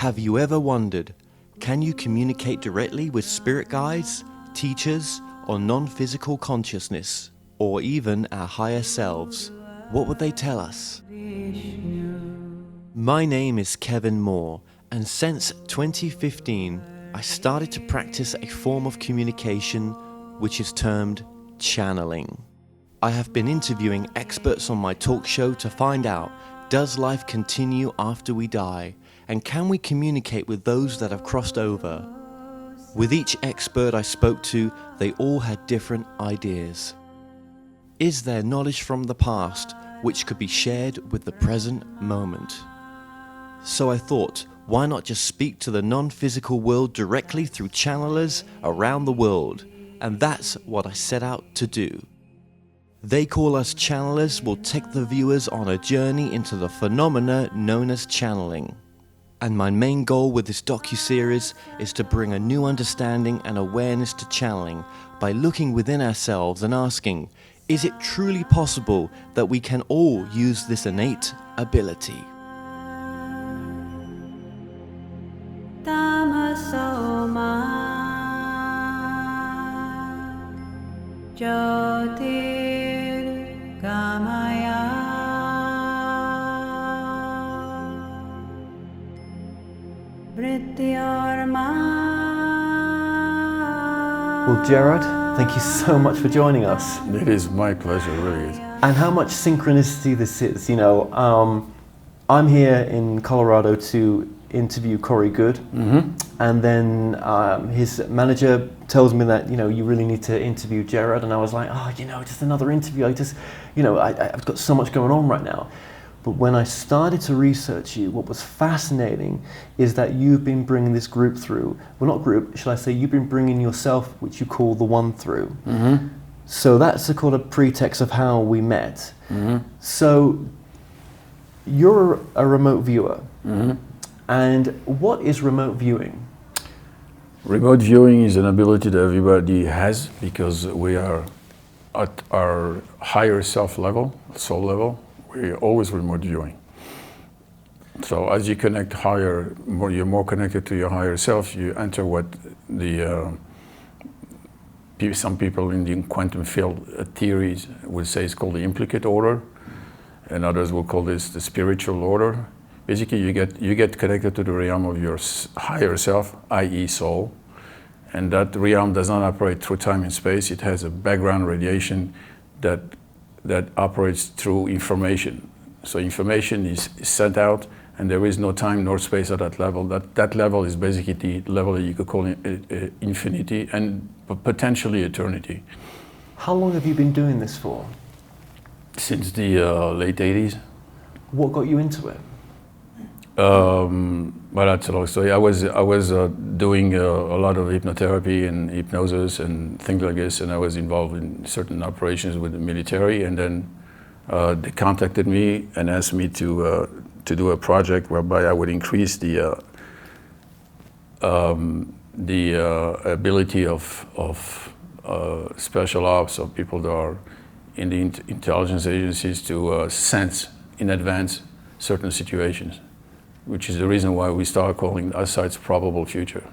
Have you ever wondered, can you communicate directly with spirit guides, teachers, or non-physical consciousness, or even our higher selves? What would they tell us? My name is Kevin Moore, and since 2015, I started to practice a form of communication which is termed channeling. I have been interviewing experts on my talk show to find out, does life continue after we die? And can we communicate with those that have crossed over? With each expert I spoke to, they all had different ideas. Is there knowledge from the past which could be shared with the present moment? So I thought, why not just speak to the non-physical world directly through channelers around the world? And that's what I set out to do. They Call Us Channelers will take the viewers on a journey into the phenomena known as channeling. And my main goal with this docuseries is to bring a new understanding and awareness to channeling by looking within ourselves and asking, is it truly possible that we can all use this innate ability? Well, Gerard, thank you so much for joining us. It is my pleasure, really. And how much synchronicity this is. You know, I'm here in Colorado to interview Corey Good, and then his manager tells me that, you know, you really need to interview Gerard, and I was like, oh, you know, just another interview. I've got so much going on right now. But when I started to research you, what was fascinating is that you've been bringing this group through. Well, not group, shall I say, you've been bringing yourself, which you call the One, through. So that's the kind of pretext of how we met. So you're a remote viewer. And what is remote viewing? Remote viewing is an ability that everybody has because we are at our higher self level, soul level. We're always remote viewing. So as you connect higher, you're more connected to your higher self, you enter what some people in the quantum field theories would say is called the implicate order, and others will call this the spiritual order. Basically, you get connected to the realm of your higher self, i.e. soul, and that realm does not operate through time and space. It has a background radiation that operates through information. So information is sent out, and there is no time nor space at that level. That level is basically the level that you could call infinity and potentially eternity. How long have you been doing this for? Since the late 80s. What got you into it? Well, that's a long story. I was doing a lot of hypnotherapy and hypnosis and things like this, and I was involved in certain operations with the military. And then they contacted me and asked me to do a project whereby I would increase the ability of special ops, or people that are in the intelligence agencies, to sense in advance certain situations, which is the reason why we started calling our sites probable future.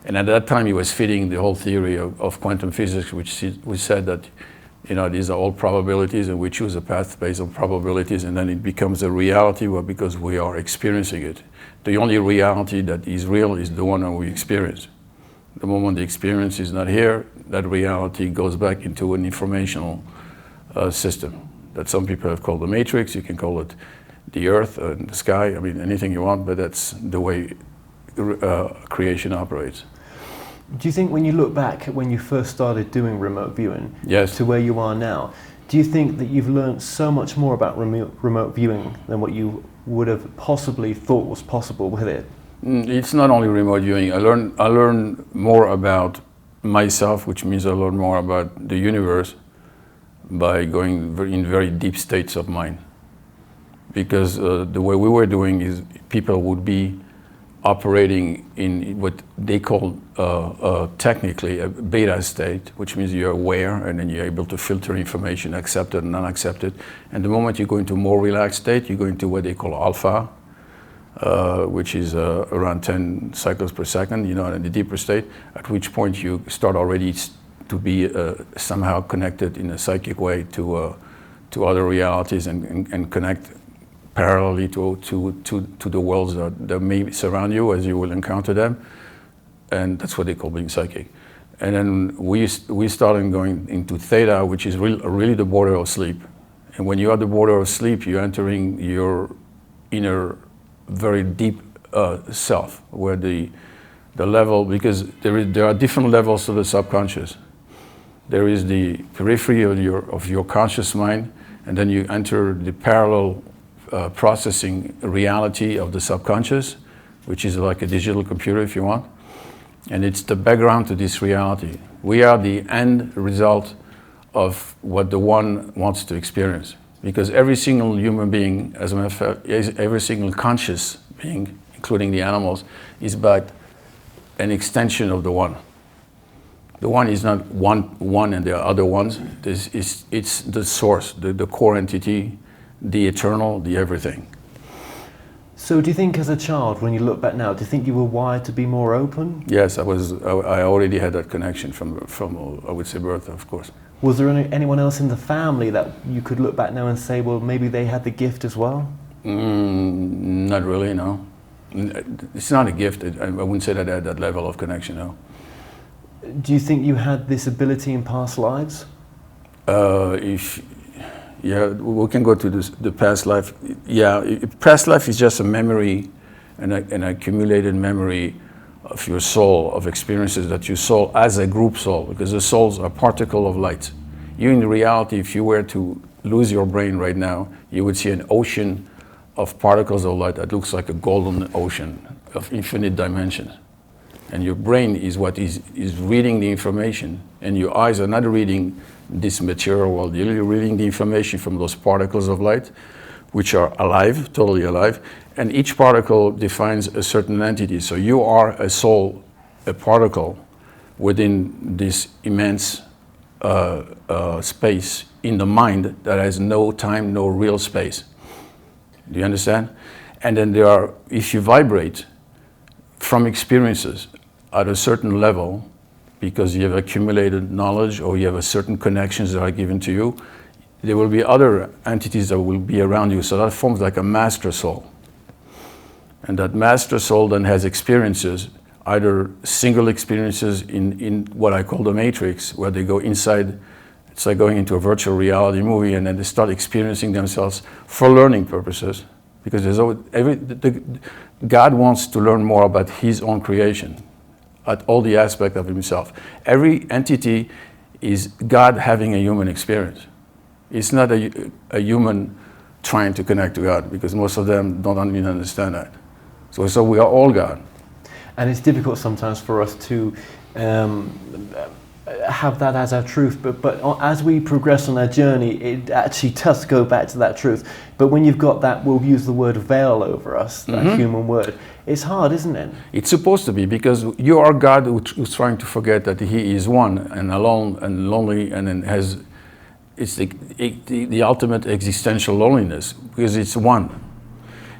And at that time, he was fitting the whole theory of quantum physics, which said that, you know, these are all probabilities, and we choose a path based on probabilities, and then it becomes a reality because we are experiencing it. The only reality that is real is the one that we experience. The moment the experience is not here, that reality goes back into an informational system that some people have called the matrix. You can call it the earth and the sky, I mean, anything you want, but that's the way creation operates. Do you think when you look back at when you first started doing remote viewing, yes, to where you are now, do you think that you've learned so much more about remote viewing than what you would have possibly thought was possible with it? It's not only remote viewing. I learn more about myself, which means I learn more about the universe by going in very deep states of mind. Because the way we were doing is people would be operating in what they call technically a beta state, which means you're aware and then you're able to filter information, accepted and unaccepted. And the moment you go into more relaxed state, you go into what they call alpha, which is around 10 cycles per second, you know, in the deeper state, at which point you start already to be somehow connected in a psychic way to other realities and connect parallelly to the worlds that may surround you as you will encounter them. And that's what they call being psychic. And then we started going into theta, which is really the border of sleep. And when you're at the border of sleep, you're entering your inner, very deep self, where the level, because there are different levels to the subconscious. There is the periphery of your conscious mind, and then you enter the parallel processing reality of the subconscious, which is like a digital computer, if you want. And it's the background to this reality. We are the end result of what the One wants to experience. Because every single human being, as a matter of fact, every single conscious being, including the animals, is but an extension of the One. The One is not one and there are other ones. It's the source, the core entity, the eternal, the everything. So do you think as a child, when you look back now, do you think you were wired to be more open? Yes, I already had that connection from I would say birth, of course. Was there anyone else in the family that you could look back now and say, well, maybe they had the gift as well? Not really, no. It's not a gift. I wouldn't say that I had that level of connection, no. Do you think you had this ability in past lives? Yeah, we can go to the past life. Yeah, past life is just a memory, an accumulated memory of your soul, of experiences that you saw as a group soul, because the souls are particle of light. You, in reality, if you were to lose your brain right now, you would see an ocean of particles of light that looks like a golden ocean of infinite dimensions. And your brain is what is reading the information, and your eyes are not reading this material world. You're reading the information from those particles of light, which are alive, totally alive, and each particle defines a certain entity. So you are a soul, a particle within this immense space in the mind that has no time, no real space. Do you understand? And then there are, if you vibrate from experiences at a certain level, because you have accumulated knowledge or you have a certain connections that are given to you, there will be other entities that will be around you. So that forms like a master soul. And that master soul then has experiences, either single experiences in what I call the matrix, where they go inside. It's like going into a virtual reality movie, and then they start experiencing themselves for learning purposes. Because there's always, God wants to learn more about His own creation, at all the aspects of Himself. Every entity is God having a human experience. It's not a human trying to connect to God, because most of them don't even understand that. So we are all God. And it's difficult sometimes for us to have that as our truth, but as we progress on our journey, it actually does go back to that truth. But when you've got that, we'll use the word veil over us, that human word. It's hard, isn't it? It's supposed to be, because you are God who's trying to forget that He is one and alone and lonely, and then it's the ultimate existential loneliness, because it's one.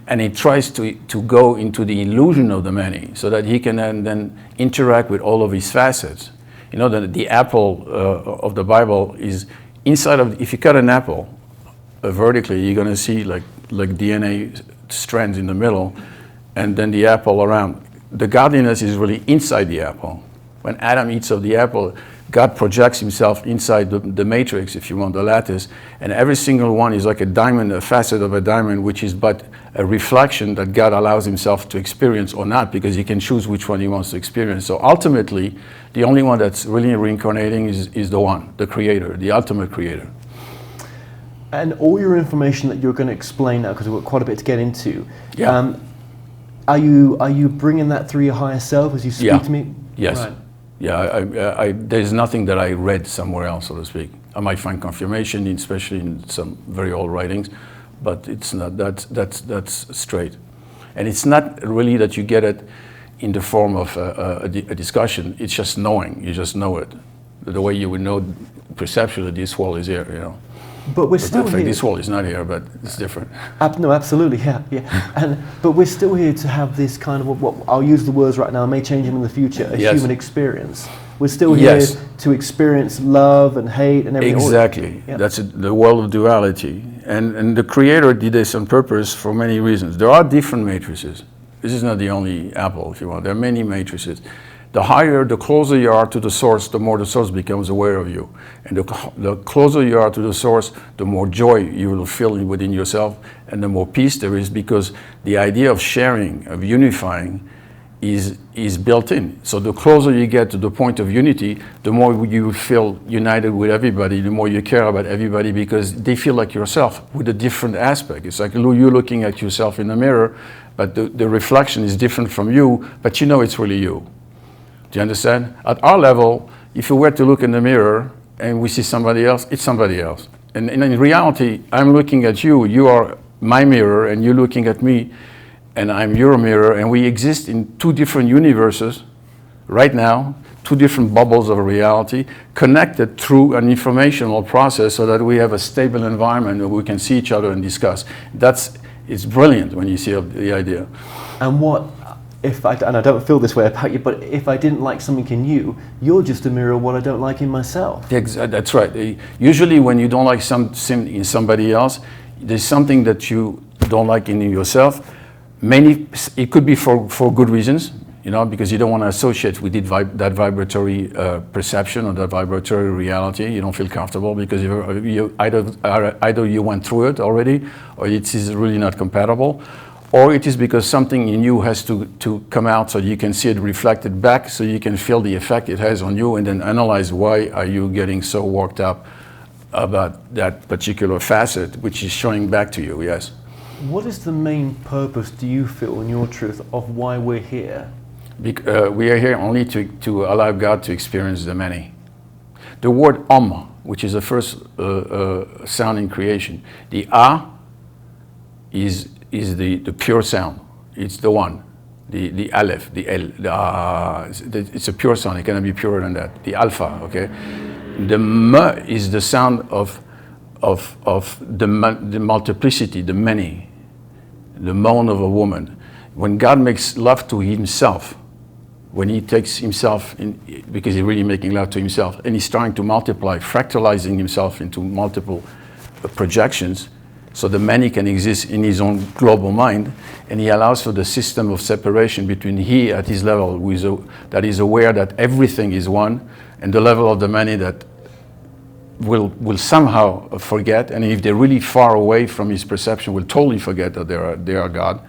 And he tries to go into the illusion of the many, so that he can then interact with all of his facets. You know, the apple of the Bible is inside of, if you cut an apple vertically, you're going to see like DNA strands in the middle, and then the apple around. The godliness is really inside the apple. When Adam eats of the apple, God projects Himself inside the matrix, if you want, the lattice, and every single one is like a diamond, a facet of a diamond, which is but a reflection that God allows Himself to experience or not, because He can choose which one He wants to experience. So ultimately, the only one that's really reincarnating is the One, the Creator, the ultimate Creator. And all your information that you're going to explain now, because we've got quite a bit to get into, yeah. Are you bringing that through your higher self as you speak to me? Yes. Right. Yeah, there's nothing that I read somewhere else, so to speak. I might find confirmation, especially in some very old writings, but it's not. That's straight, and it's not really that you get it in the form of a discussion. It's just knowing. You just know it, the way you would know perceptually this world is here. You know. But we're still here. This wall is not here, but it's different. No, absolutely, yeah. But we're still here to have this kind of what I'll use the words right now. I may change them in the future. A human experience. We're still here to experience love and hate and everything. Exactly. Yeah. That's the world of duality, and the Creator did this on purpose for many reasons. There are different matrices. This is not the only apple, if you want. There are many matrices. The closer you are to the source, the more the source becomes aware of you. And the closer you are to the source, the more joy you will feel within yourself, and the more peace there is, because the idea of sharing, of unifying, is built in. So the closer you get to the point of unity, the more you feel united with everybody, the more you care about everybody, because they feel like yourself with a different aspect. It's like you looking at yourself in the mirror, but the reflection is different from you, but you know it's really you. Do you understand? At our level, if you were to look in the mirror and we see somebody else, it's somebody else. And in reality, I'm looking at you, you are my mirror, and you're looking at me, and I'm your mirror, and we exist in two different universes right now, two different bubbles of reality, connected through an informational process so that we have a stable environment where we can see each other and discuss. It's brilliant when you see the idea. And and I don't feel this way about you, but if I didn't like something in you, you're just a mirror of what I don't like in myself. That's right. Usually when you don't like something in somebody else, there's something that you don't like in yourself. It could be for good reasons, because you don't want to associate with that vibratory perception or that vibratory reality. You don't feel comfortable because either you went through it already, or it is really not compatible. Or it is because something in you has to come out so you can see it reflected back, so you can feel the effect it has on you, and then analyze why are you getting so worked up about that particular facet, which is showing back to you, yes. What is the main purpose, do you feel, in your truth, of why we're here? We are here only to allow God to experience the many. The word which is the first sound in creation, the is the pure sound. It's the one, the aleph, the el, it's a pure sound. It cannot be purer than that. The alpha, okay. The m is the sound of the multiplicity, the many, the moan of a woman. When God makes love to himself, when he takes himself in, because he's really making love to himself, and he's trying to multiply, fractalizing himself into multiple projections, so the many can exist in his own global mind, and he allows for the system of separation between he at his level that is aware that everything is one, and the level of the many that will somehow forget, and if they're really far away from his perception, will totally forget that they are God.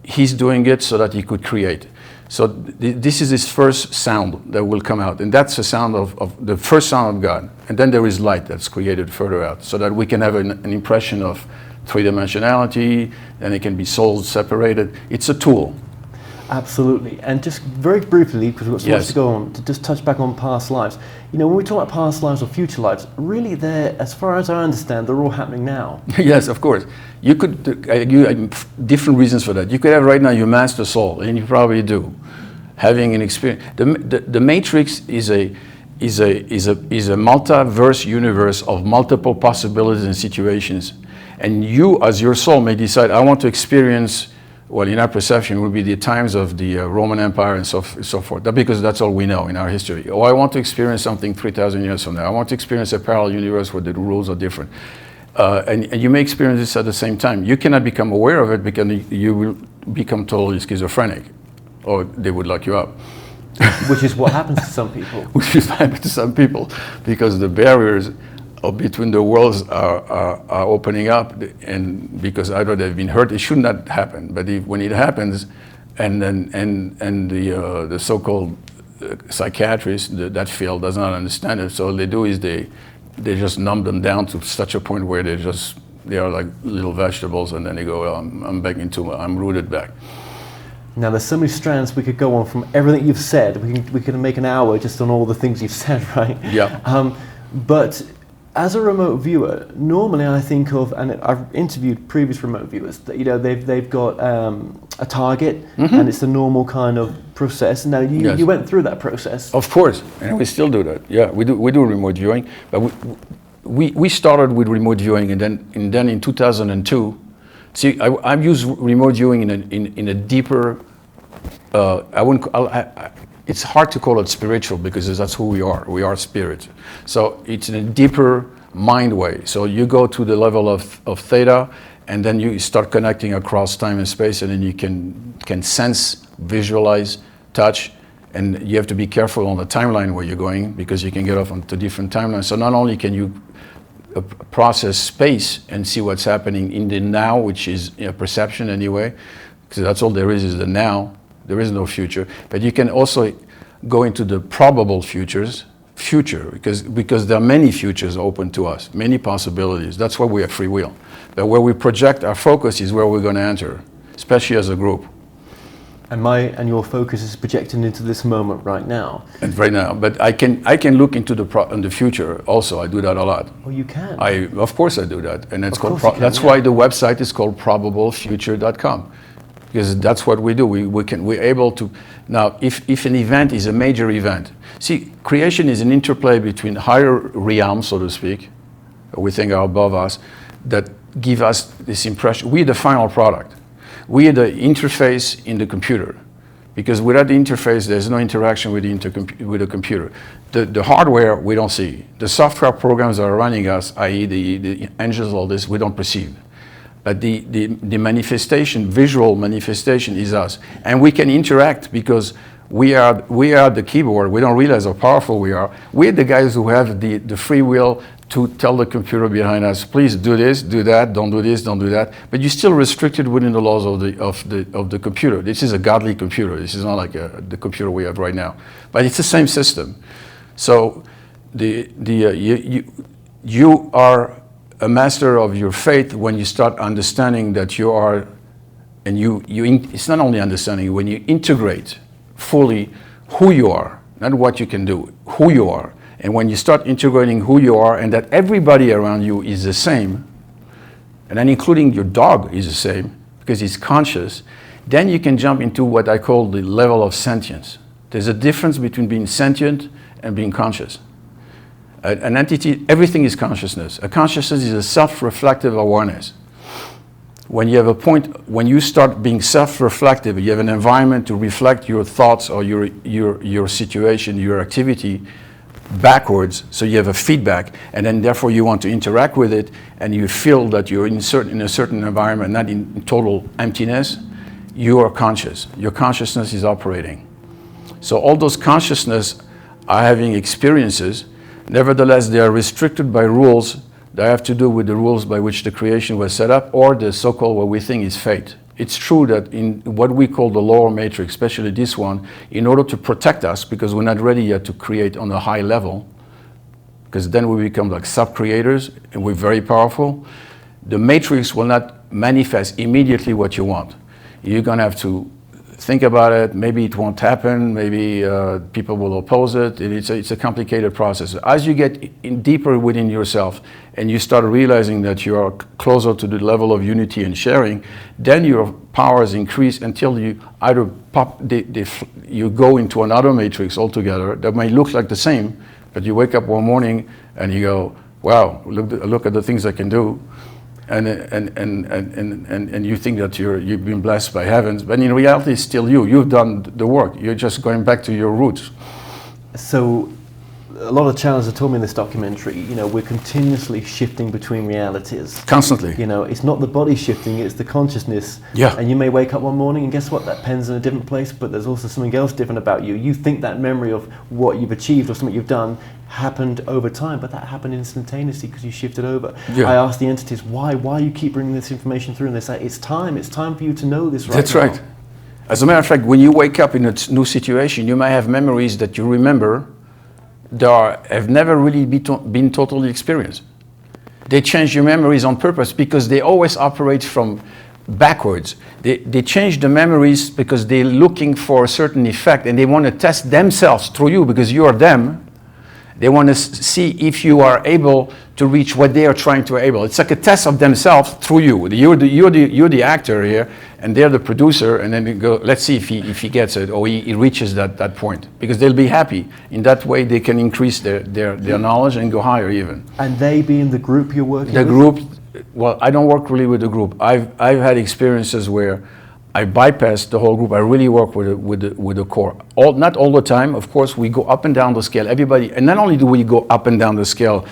He's doing it so that he could create. So this is his first sound that will come out, and that's the sound of the first sound of God. And then there is light that's created further out, so that we can have an impression of three-dimensionality, and it can be souls separated. It's a tool. Absolutely. And just very briefly, because we've got so much to go on, to just touch back on past lives. When we talk about past lives or future lives, really as far as I understand, they're all happening now. Yes, of course. You could, different reasons for that. You could have right now your master soul, and you probably do, having an experience. The Matrix is a multiverse universe of multiple possibilities and situations. And you, as your soul, may decide, I want to experience, well, in our perception, would be the times of the Roman Empire and so forth. Because that's all we know in our history. Or I want to experience something 3,000 years from now. I want to experience a parallel universe where the rules are different. And you may experience this at the same time. You cannot become aware of it because you will become totally schizophrenic, or they would lock you up. Which is what happens to some people. Which is what happens to some people, because the barriers between the worlds are opening up, and because either they've been hurt, it should not happen. But when it happens, and the so-called psychiatrists, that field does not understand it, so all they do is they just numb them down to such a point where they are like little vegetables, and then they go, I'm rooted back. Now, there's so many strands we could go on from everything you've said. We could make an hour just on all the things you've said, right? Yeah. But as a remote viewer, normally I think of, and I've interviewed previous remote viewers, that they've got a target, and it's the normal kind of process. Now you went through that process. Of course, and we still do that. Yeah, we do remote viewing, but we started with remote viewing, and then in 2002, see, I've used remote viewing in a deeper. It's hard to call it spiritual because that's who we are. We are spirit. So it's in a deeper mind way. So you go to the level of theta, and then you start connecting across time and space, and then you can sense, visualize, touch, and you have to be careful on the timeline where you're going because you can get off onto different timelines. So not only can you process space and see what's happening in the now, which is perception anyway, because that's all there is the now. There is no future, but you can also go into the probable future, because there are many futures open to us, many possibilities. That's why we have free will. But where we project our focus is where we're going to enter, especially as a group. And your focus is projecting into this moment right now. And right now, but I can look into the future also. I do that a lot. Oh, you can. Of course I do that, and it's That's why the website is called probablefuture.com. Because that's what we do. We're able to, now if an event is a major event, see, creation is an interplay between higher realms, so to speak, we think are above us, that give us this impression. We're the final product. We are the interface in the computer. Because without the interface, there's no interaction with the computer. The hardware, we don't see. The software programs that are running us, i.e. the engines, all this, we don't perceive. But the manifestation, visual manifestation is us. And we can interact because we are the keyboard. We don't realize how powerful we are. We're the guys who have the free will to tell the computer behind us, please do this, do that, don't do this, don't do that. But you're still restricted within the laws of the computer. This is a godly computer. This is not like the computer we have right now. But it's the same system. So you are a master of your faith when you start understanding that you are, and it's not only understanding, when you integrate fully who you are, not what you can do, who you are. And when you start integrating who you are and that everybody around you is the same, and then including your dog is the same, because he's conscious, then you can jump into what I call the level of sentience. There's a difference between being sentient and being conscious. An entity, everything is consciousness. A consciousness is a self-reflective awareness. When you have a point, when you start being self-reflective, you have an environment to reflect your thoughts or your situation, your activity backwards, so you have a feedback, and then therefore you want to interact with it, and you feel that you're in a certain environment, not in total emptiness, you are conscious. Your consciousness is operating. So all those consciousness are having experiences. Nevertheless, they are restricted by rules that have to do with the rules by which the creation was set up, or the so-called what we think is fate. It's true that in what we call the lower matrix, especially this one, in order to protect us, because we're not ready yet to create on a high level, because then we become like sub-creators, and we're very powerful, the matrix will not manifest immediately what you want. You're going to have to think about it. Maybe it won't happen. Maybe people will oppose it. It's a complicated process. As you get deeper within yourself and you start realizing that you are closer to the level of unity and sharing, then your powers increase until you either you go into another matrix altogether that may look like the same, but you wake up one morning and you go, wow, look at the things I can do. And you think that you've been blessed by heavens, but in reality it's still you. You've done the work. You're just going back to your roots. So a lot of channels have told me in this documentary, we're continuously shifting between realities. Constantly. It's not the body shifting, it's the consciousness. Yeah. And you may wake up one morning and guess what? That pen's in a different place, but there's also something else different about you. You think that memory of what you've achieved or something you've done happened over time, but that happened instantaneously because you shifted over. Yeah. I asked the entities, why you keep bringing this information through? And they say, it's time for you to know this right now. That's right. As a matter of fact, when you wake up in a new situation, you might have memories that you remember that have never really been totally experienced. They change your memories on purpose because they always operate from backwards. They change the memories because they're looking for a certain effect and they want to test themselves through you because you are them. They want to see if you are able to reach what they are trying to able. It's like a test of themselves through you. You're the actor here, and they're the producer, and then you go, let's see if he gets it, or he reaches that point. Because they'll be happy. In that way, they can increase their knowledge and go higher even. And they being the group you're working with? The group, well, I don't work really with the group. I've had experiences where I bypass the whole group. I really work with the core. Not all the time, of course. We go up and down the scale. Everybody, and not only do we go up and down the scale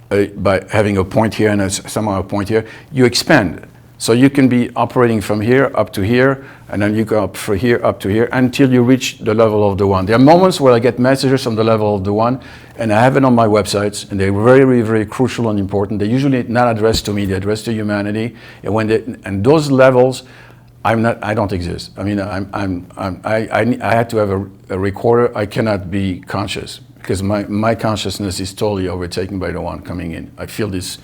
by having a point here and somehow a point here, you expand. So you can be operating from here up to here, and then you go up from here up to here until you reach the level of the one. There are moments where I get messages on the level of the one, and I have it on my websites, and they're very, very crucial and important. They're usually not addressed to me; they're addressed to humanity. And those levels, I don't exist. I mean, I had to have a recorder. I cannot be conscious because my consciousness is totally overtaken by the one coming in. I feel this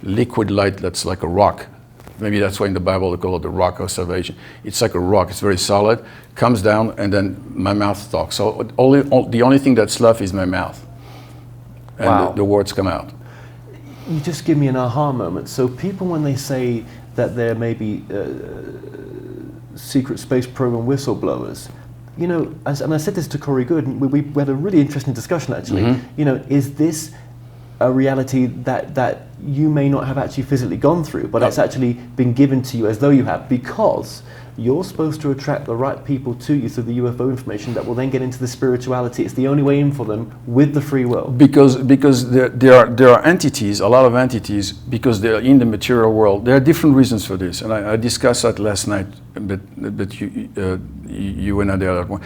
liquid light that's like a rock. Maybe that's why in the Bible they call it the rock of salvation. It's like a rock. It's very solid. Comes down, and then my mouth talks. So the only thing that's left is my mouth, and wow. the words come out. You just give me an aha moment. So people, when they say that there may be secret space program whistleblowers, you know, and I said this to Corey Good, and we had a really interesting discussion actually. Mm-hmm. You know, is this a reality that you may not have actually physically gone through, but it's actually been given to you as though you have, because you're supposed to attract the right people to you through the UFO information that will then get into the spirituality. It's the only way in for them with the free will. Because there are entities, a lot of entities, because they're in the material world. There are different reasons for this, and I discussed that last night, but you were not there that one.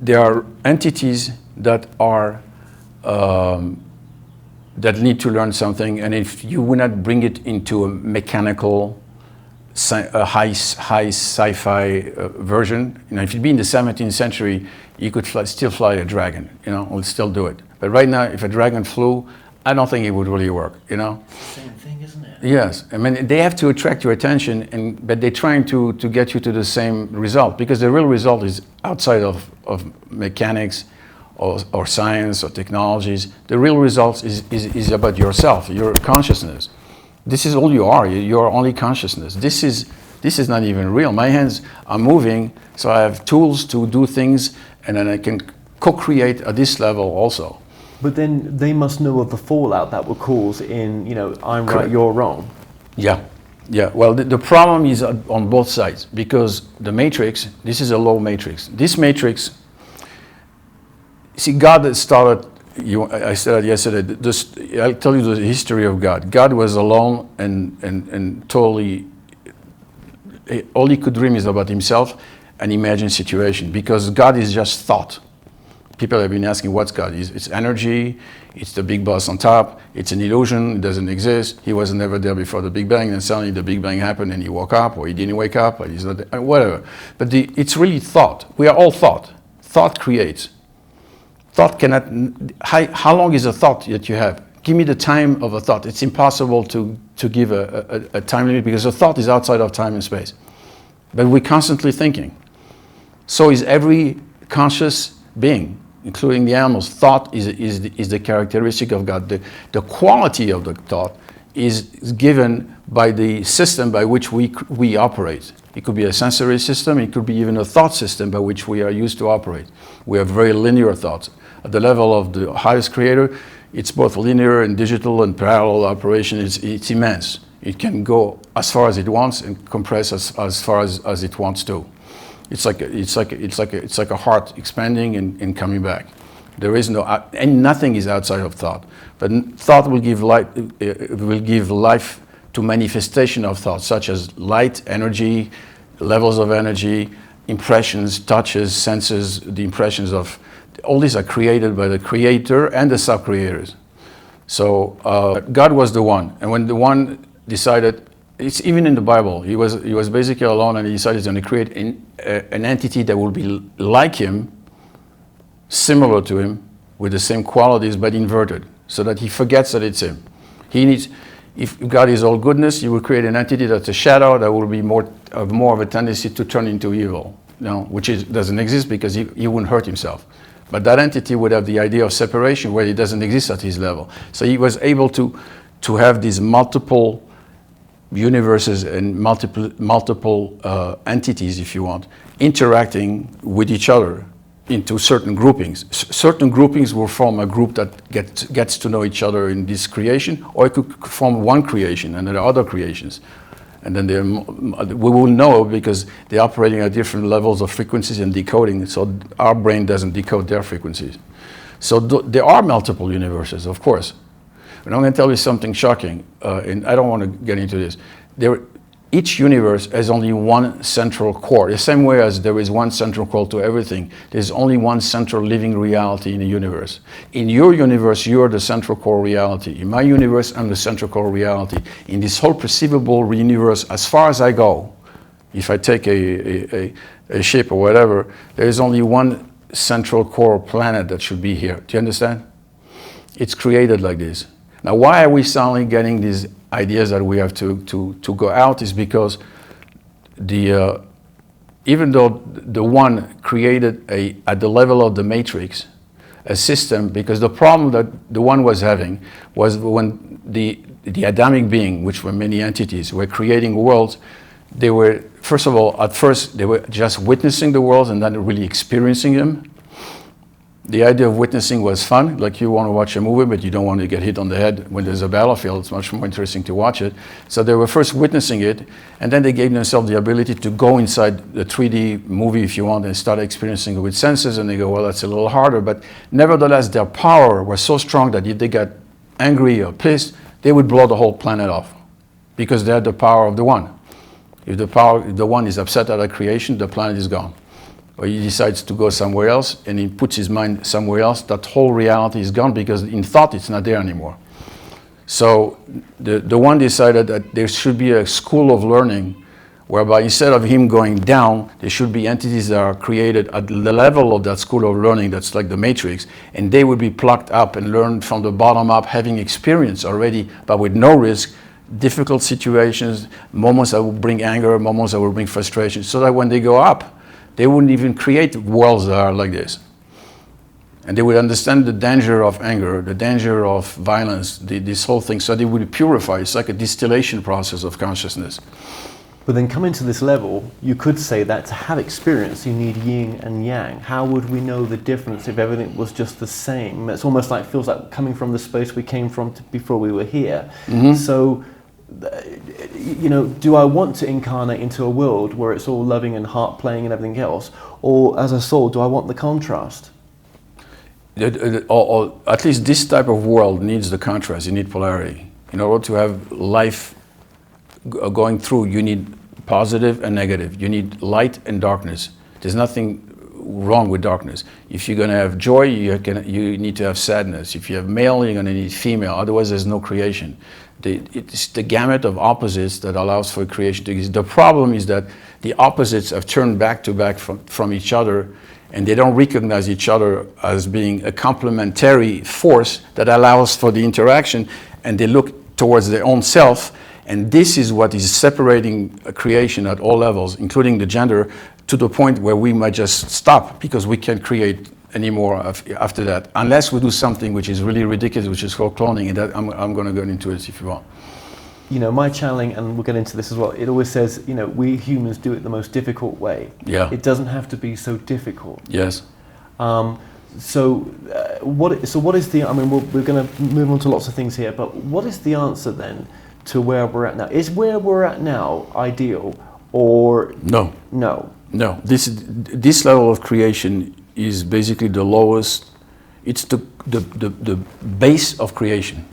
There are entities that are that need to learn something, and if you would not bring it into a mechanical, high sci-fi version, you know, if you'd be in the 17th century, you could still fly a dragon, you know, we'll still do it. But right now, if a dragon flew, I don't think it would really work, you know? Same thing, isn't it? Yes, I mean, they have to attract your attention, but they're trying to get you to the same result, because the real result is outside of mechanics, or science or technologies. The real result is about yourself, your consciousness. This is all you are. You're only consciousness. This is not even real. My hands are moving, so I have tools to do things, and then I can co-create at this level also. But then they must know of the fallout that will cause in, you know, I'm Correct. right, you're wrong. Yeah. Well, the problem is on both sides, because the matrix, this is a low matrix. This matrix, see, God started, I said it yesterday, I'll tell you the history of God. God was alone and totally, all he could dream is about himself and imagine situation, because God is just thought. People have been asking, what's God? It's energy, it's the big boss on top, it's an illusion, it doesn't exist. He was never there before the Big Bang, and suddenly the Big Bang happened and he woke up, or he didn't wake up, or he's not there, whatever. But it's really thought. We are all thought. Thought creates. Thought cannot, how long is a thought that you have? Give me the time of a thought. It's impossible to give a time limit, because a thought is outside of time and space. But we're constantly thinking. So is every conscious being, including the animals. Thought is the characteristic of God. The quality of the thought is given by the system by which we operate. It could be a sensory system, it could be even a thought system by which we are used to operate. We have very linear thoughts. At the level of the highest creator, it's both linear and digital and parallel operation. It's immense. It can go as far as it wants and compress as far as it wants to. It's like a heart expanding and coming back. There is no, and nothing is outside of thought. But thought will give life to manifestation of thought, such as light, energy, levels of energy, impressions, touches, senses. The impressions of all these are created by the creator and the sub-creators. So God was the one, and when the one decided, it's even in the Bible, he was basically alone, and he decided he's going to create an entity that will be like him, similar to him, with the same qualities but inverted, so that he forgets that it's him. If God is all goodness, you will create an entity that's a shadow that will be more of a tendency to turn into evil, you know, which doesn't exist because he wouldn't hurt himself. But that entity would have the idea of separation where it doesn't exist at his level. So he was able to have these multiple universes and multiple entities, if you want, interacting with each other into certain groupings. Certain groupings will form a group that gets to know each other in this creation, or it could form one creation and then other creations. And then we will know because they're operating at different levels of frequencies and decoding, so our brain doesn't decode their frequencies. So there are multiple universes, of course. But I'm going to tell you something shocking, and I don't want to get into this. Each universe has only one central core. The same way as there is one central core to everything, there's only one central living reality in the universe. In your universe, you're the central core reality. In my universe, I'm the central core reality. In this whole perceivable universe, as far as I go, if I take a ship or whatever, there is only one central core planet that should be here. Do you understand? It's created like this. Now, why are we suddenly getting these ideas that we have to go out is because even though the one created at the level of the matrix a system, because the problem that the one was having was when the Adamic being, which were many entities, were creating worlds, they were, first of all, at first they were just witnessing the worlds and not really experiencing them. The idea of witnessing was fun, like you want to watch a movie, but you don't want to get hit on the head when there's a battlefield. It's much more interesting to watch it. So they were first witnessing it, and then they gave themselves the ability to go inside the 3D movie, if you want, and start experiencing it with senses, and they go, well, that's a little harder. But nevertheless, their power was so strong that if they got angry or pissed, they would blow the whole planet off, because they had the power of the one. If the one is upset at a creation, the planet is gone. Or he decides to go somewhere else and he puts his mind somewhere else, that whole reality is gone because in thought it's not there anymore. So the one decided that there should be a school of learning whereby instead of him going down, there should be entities that are created at the level of that school of learning that's like the matrix, and they would be plucked up and learned from the bottom up, having experience already, but with no risk, difficult situations, moments that will bring anger, moments that will bring frustration, so that when they go up, they wouldn't even create worlds that are like this. And they would understand the danger of anger, the danger of violence, this whole thing, so they would purify. It's like a distillation process of consciousness. But then coming to this level, you could say that to have experience, you need yin and yang. How would we know the difference if everything was just the same? It's almost like, feels like coming from the space we came from before we were here. Mm-hmm. So, you know, do I want to incarnate into a world where it's all loving and heart playing and everything else? Or as a soul, do I want the contrast? Or at least this type of world needs the contrast. You need polarity. In order to have life going through, you need positive and negative. You need light and darkness. There's nothing wrong with darkness. If you're going to have joy, you need to have sadness. If you have male, you're going to need female. Otherwise, there's no creation. It's the gamut of opposites that allows for creation to exist. The problem is that the opposites have turned back to back from each other, and they don't recognize each other as being a complementary force that allows for the interaction, and they look towards their own self, and this is what is separating a creation at all levels, including the gender, to the point where we might just stop because we can't create anymore after that, unless we do something which is really ridiculous, which is called cloning, and that I'm going to go into it if you want. You know, my channeling, and we'll get into this as well, it always says, you know, we humans do it the most difficult way. Yeah. It doesn't have to be so difficult. Yes. So what is the, I mean, we're going to move on to lots of things here, but what is the answer then to where we're at now? Is where we're at now ideal, or? No. No. No. This level of creation is basically the lowest. It's the base of creation.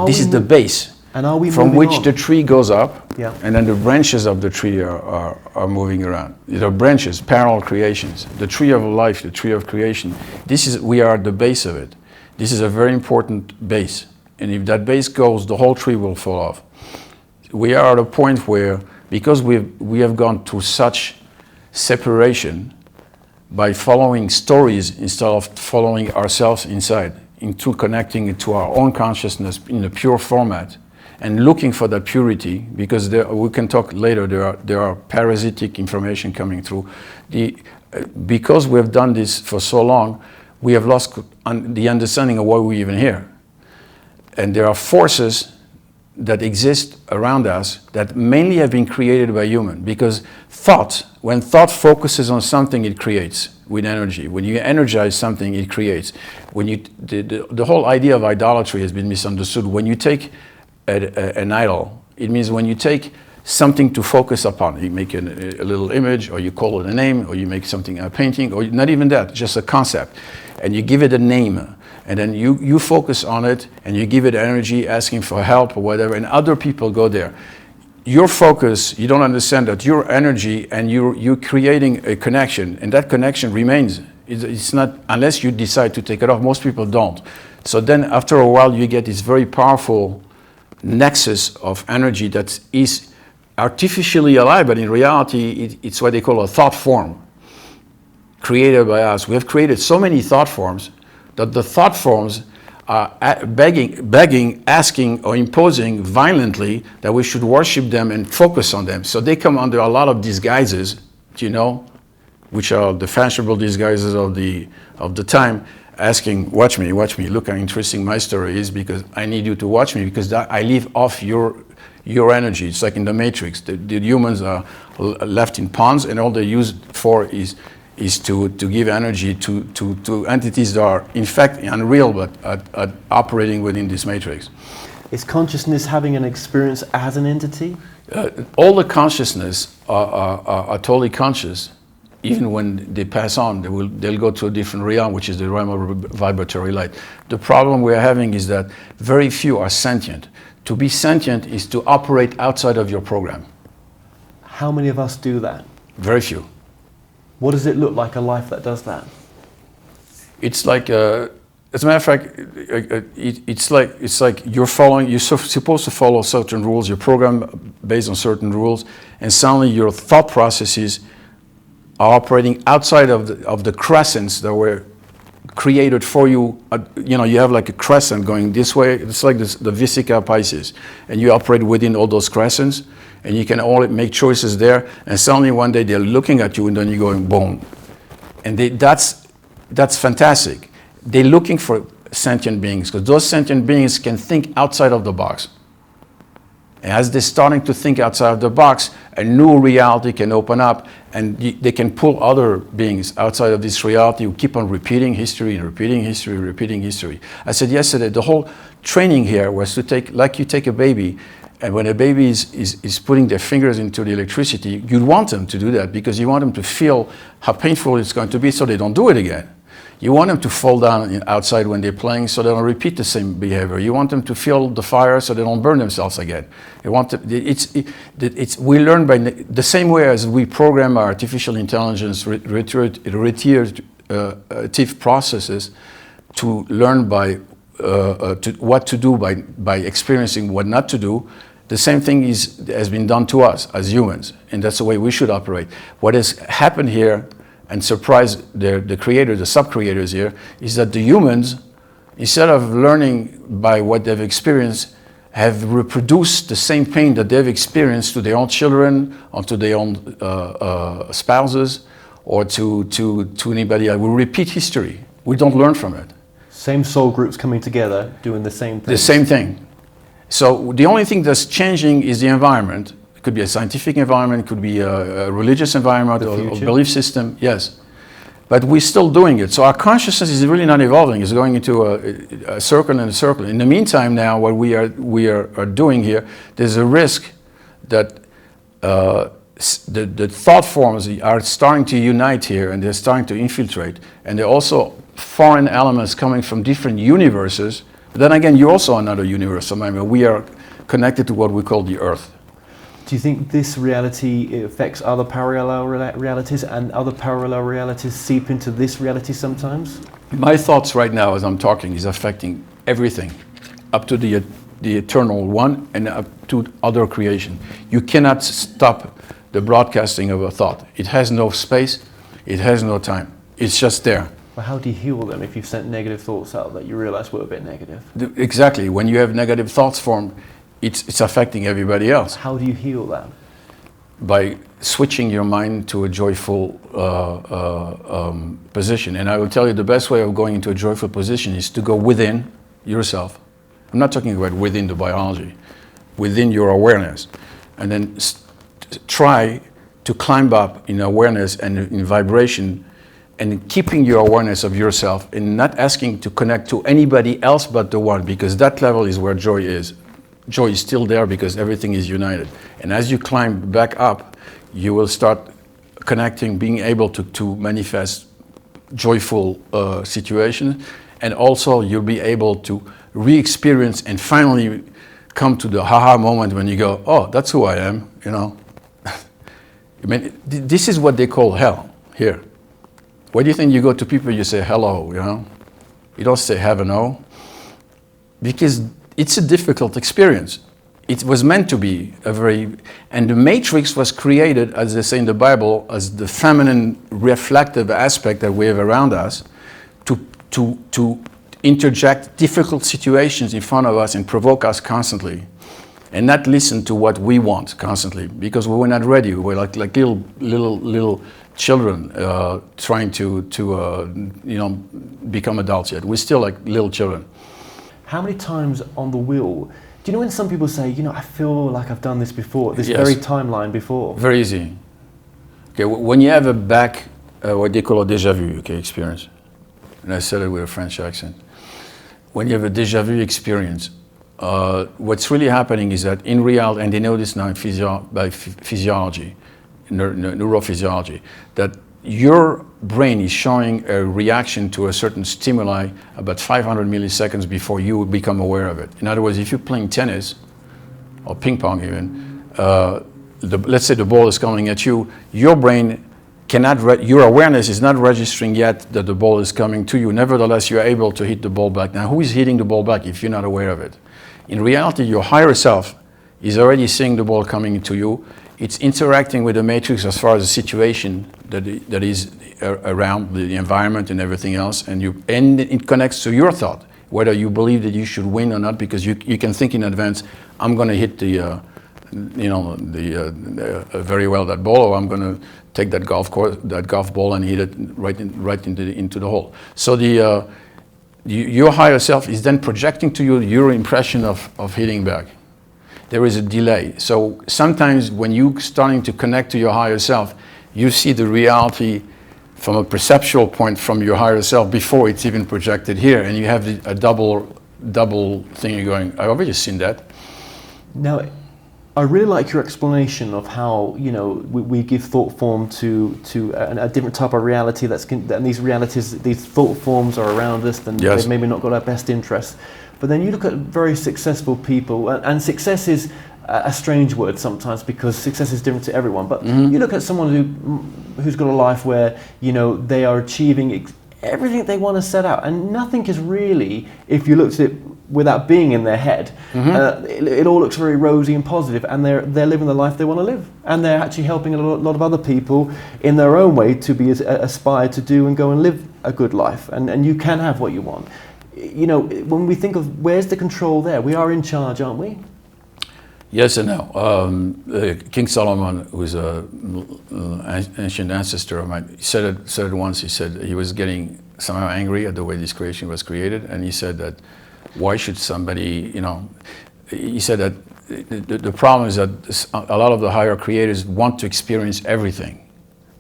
This is the base. And are we from which on? the tree goes up, yeah. And then the branches of the tree are moving around. There are branches, parallel creations. The tree of life, the tree of creation. We are at the base of it. This is a very important base. And if that base goes, the whole tree will fall off. We are at a point where, because we have gone through such separation by following stories instead of following ourselves inside, into connecting it to our own consciousness in a pure format, and looking for that purity, because we can talk later, there are parasitic information coming through. Because we have done this for so long, we have lost the understanding of why we're even here. And there are forces that exist around us that mainly have been created by human, because when thought focuses on something, it creates with energy. When you energize something, it creates. When the whole idea of idolatry has been misunderstood. When you take an idol, it means when you take something to focus upon. You make a little image, or you call it a name, or you make something a painting, or not even that, just a concept, and you give it a name. And then you focus on it, and you give it energy, asking for help or whatever, and other people go there. Your focus, you don't understand that your energy, and you're creating a connection, and that connection remains. It's not, unless you decide to take it off. Most people don't. So then after a while, you get this very powerful nexus of energy that is artificially alive, but in reality, it's what they call a thought form, created by us. We have created so many thought forms that the thought forms are begging, asking, or imposing violently that we should worship them and focus on them. So they come under a lot of disguises, which are the fashionable disguises of the time, asking, watch me, look how interesting my story is, because I need you to watch me, because I live off your energy. It's like in the Matrix. The humans are left in ponds, and all they're used for is to give energy to entities that are in fact unreal, but are operating within this matrix. Is consciousness having an experience as an entity? All the consciousness are totally conscious. Even when they pass on, they'll go to a different realm, which is the realm of vibratory light. The problem we're having is that very few are sentient. To be sentient is to operate outside of your program. How many of us do that? Very few. What does it look like, a life that does that? It's like, as a matter of fact, it's like you're supposed to follow certain rules, your program based on certain rules, and suddenly your thought processes are operating outside of the crescents that were created for you. You have like a crescent going this way. It's like the Vesica Pisces, and you operate within all those crescents, and you can all make choices there. And suddenly one day they're looking at you, and then you're going boom, and that's fantastic. They're looking for sentient beings, because those sentient beings can think outside of the box. And as they're starting to think outside of the box, a new reality can open up, and they can pull other beings outside of this reality who keep on repeating history and repeating history, repeating history. I said yesterday, the whole training here was to take, like you take a baby, and when a baby is putting their fingers into the electricity, you want them to do that because you want them to feel how painful it's going to be so they don't do it again. You want them to fall down outside when they're playing so they don't repeat the same behavior. You want them to feel the fire so they don't burn themselves again. You want to, we learn by the same way as we program our artificial intelligence iterative processes to learn by what to do by experiencing what not to do. The same thing has been done to us as humans, and that's the way we should operate. What has happened here and surprised the creators, the sub-creators here, is that the humans, instead of learning by what they've experienced, have reproduced the same pain that they've experienced to their own children, or to their own spouses, or to anybody else. We repeat history. We don't learn from it. Same soul groups coming together, doing the same thing. The same thing. So the only thing that's changing is the environment. It could be a scientific environment, it could be a religious environment, or belief system, yes. But we're still doing it. So our consciousness is really not evolving. It's going into a circle and a circle. In the meantime now, what we are doing here, there's a risk that the thought forms are starting to unite here, and they're starting to infiltrate. And there are also foreign elements coming from different universes. But then again, you're also another universe. So we are connected to what we call the Earth. Do you think this reality affects other parallel realities, and other parallel realities seep into this reality sometimes? My thoughts right now as I'm talking is affecting everything, up to the eternal one and up to other creation. You cannot stop the broadcasting of a thought. It has no space, it has no time. It's just there. Well, how do you heal them if you've sent negative thoughts out that you realize were a bit negative? Exactly. When you have negative thoughts formed, it's affecting everybody else. How do you heal that? by switching your mind to a joyful position. And I will tell you the best way of going into a joyful position is to go within yourself. I'm not talking about within the biology, within your awareness, and then try to climb up in awareness and in vibration, and keeping your awareness of yourself and not asking to connect to anybody else but the one, because that level is where joy is. Joy is still there because everything is united. And as you climb back up, you will start connecting, being able to manifest joyful situations, and also you'll be able to re-experience and finally come to the haha moment when you go, oh, that's who I am, you know. I mean, this is what they call hell here. Why do you think you go to people, you say hello, you know? You don't say have a no, because it's a difficult experience. It was meant to be and the matrix was created, as they say in the Bible, as the feminine reflective aspect that we have around us to interject difficult situations in front of us and provoke us constantly, and not listen to what we want constantly, because we were not ready. We were like little children trying to become adults yet. We're still like little children. How many times on the wheel, do you know when some people say, you know, I feel like I've done this before, this Yes. very timeline before? Very easy. Okay, when you have a back, what they call a déjà vu, okay, experience, and I said it with a French accent. When you have a déjà vu experience, what's really happening is that in reality, and they know this now in physiology, neurophysiology, that your brain is showing a reaction to a certain stimuli about 500 milliseconds before you become aware of it. In other words, if you're playing tennis, or ping pong even, let's say the ball is coming at you, your brain your awareness is not registering yet that the ball is coming to you. Nevertheless, you're able to hit the ball back. Now, who is hitting the ball back if you're not aware of it? In reality, your higher self is already seeing the ball coming to you. It's interacting with the matrix as far as the situation that is around the environment and everything else, and it connects to your thought, whether you believe that you should win or not, because you can think in advance, I'm going to hit very well that ball, or I'm going to take that golf ball and hit it right into the hole. So your higher self is then projecting to you your impression of hitting back. There is a delay. So sometimes when you're starting to connect to your higher self, you see the reality from a perceptual point from your higher self before it's even projected here, and you have a double thing. You're going, I've already seen that. Now, I really like your explanation of how, you know, we give thought form to a different type of reality and these realities, these thought forms are around us, and Yes. they've maybe not got our best interests. But then you look at very successful people, and success is a strange word sometimes because success is different to everyone. But you look at someone who's got a life where, you know, they are achieving everything they want to set out, and nothing is really, if you looked at it without being in their head, it all looks very rosy and positive, and they're living the life they want to live, and they're actually helping a lot of other people in their own way to be aspire to do and go and live a good life, and you can have what you want. You know, when we think of where's the control there, we are in charge, aren't we? Yes and no. King Solomon, who's an ancient ancestor of mine, said it once. He said he was getting somehow angry at the way this creation was created, and he said that why should somebody, you know, he said that the problem is that a lot of the higher creators want to experience everything,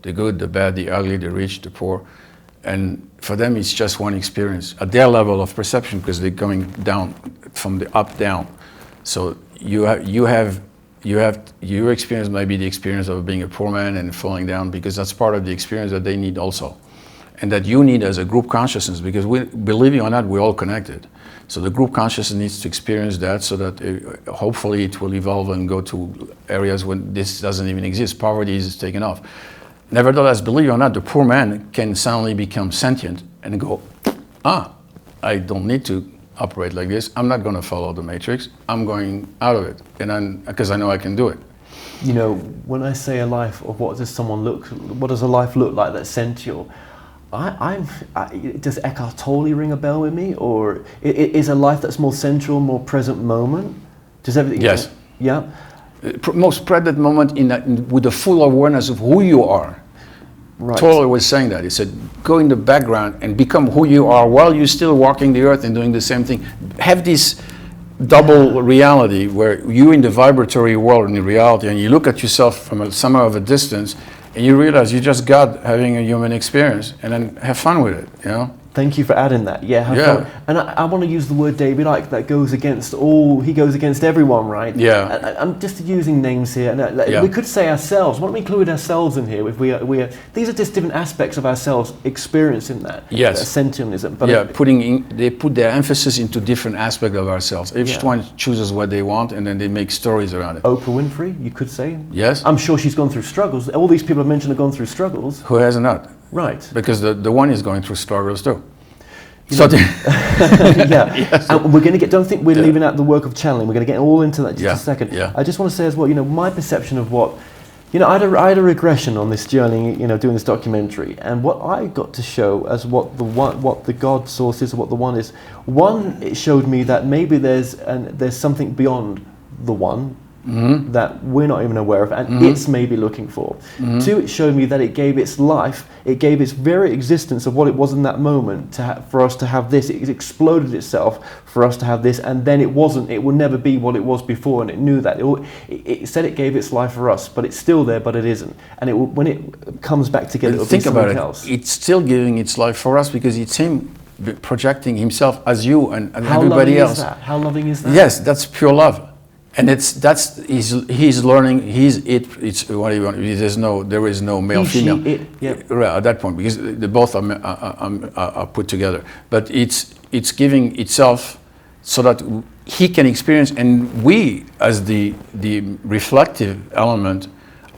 the good, the bad, the ugly, the rich, the poor, and for them it's just one experience at their level of perception, because they're going down from the up down. So your experience might be the experience of being a poor man and falling down, because that's part of the experience that they need also, and that you need as a group consciousness, because believe it or not, we're all connected. So the group consciousness needs to experience that, so that hopefully it will evolve and go to areas when this doesn't even exist. Poverty is taken off. Nevertheless, believe it or not, the poor man can suddenly become sentient and go, I don't need to operate like this. I'm not going to follow the matrix. I'm going out of it, and because I know I can do it. You know, when I say a life of what does a life look like that's sensual, does Eckhart Tolle ring a bell with me, or is a life that's more sensual, more present moment? Does everything? Yes. Yeah. most present moment with the full awareness of who you are. Right. Toller was saying that. He said, go in the background and become who you are while you're still walking the earth and doing the same thing. Have this double reality where you're in the vibratory world in the reality, and you look at yourself from somewhere of a distance, and you realize you're just God having a human experience, and then have fun with it, you know? Thank you for adding that. Yeah, have fun. And I want to use the word David Icke that goes against he goes against everyone, right? Yeah. I'm just using names here. And we could say ourselves. Why don't we include ourselves in here? If we are, these are just different aspects of ourselves experiencing that. Yes. Sentimentalism. But they put their emphasis into different aspects of ourselves. Each one chooses what they want, and then they make stories around it. Oprah Winfrey, you could say. Yes. I'm sure she's gone through struggles. All these people I've mentioned have gone through struggles. Who has not? Right. Because the one is going through struggles too. Yes. And we're going to don't think we're leaving out the work of channeling. We're going to get all into that just a second. Yeah. I just want to say as well, my perception of what, I had a regression on this journey, doing this documentary, and what I got to show as what the God source is, or what the one is. One, it showed me that maybe there's something beyond the one. Mm-hmm. That we're not even aware of, and it's maybe looking for. Mm-hmm. Two, it showed me that it gave its life, it gave its very existence of what it was in that moment for us to have this. It exploded itself for us to have this, and then it will never be what it was before, and it knew that. It said it gave its life for us, but it's still there, but it isn't. And when it comes back together, it'll be something else. It's still giving its life for us because it's him projecting himself as you and everybody else. How loving is that? Yes, that's pure love. And he's learning. It's what do you want? There is no male, female. Right, at that point, because they both are put together. But it's giving itself so that he can experience, and we, as the reflective element,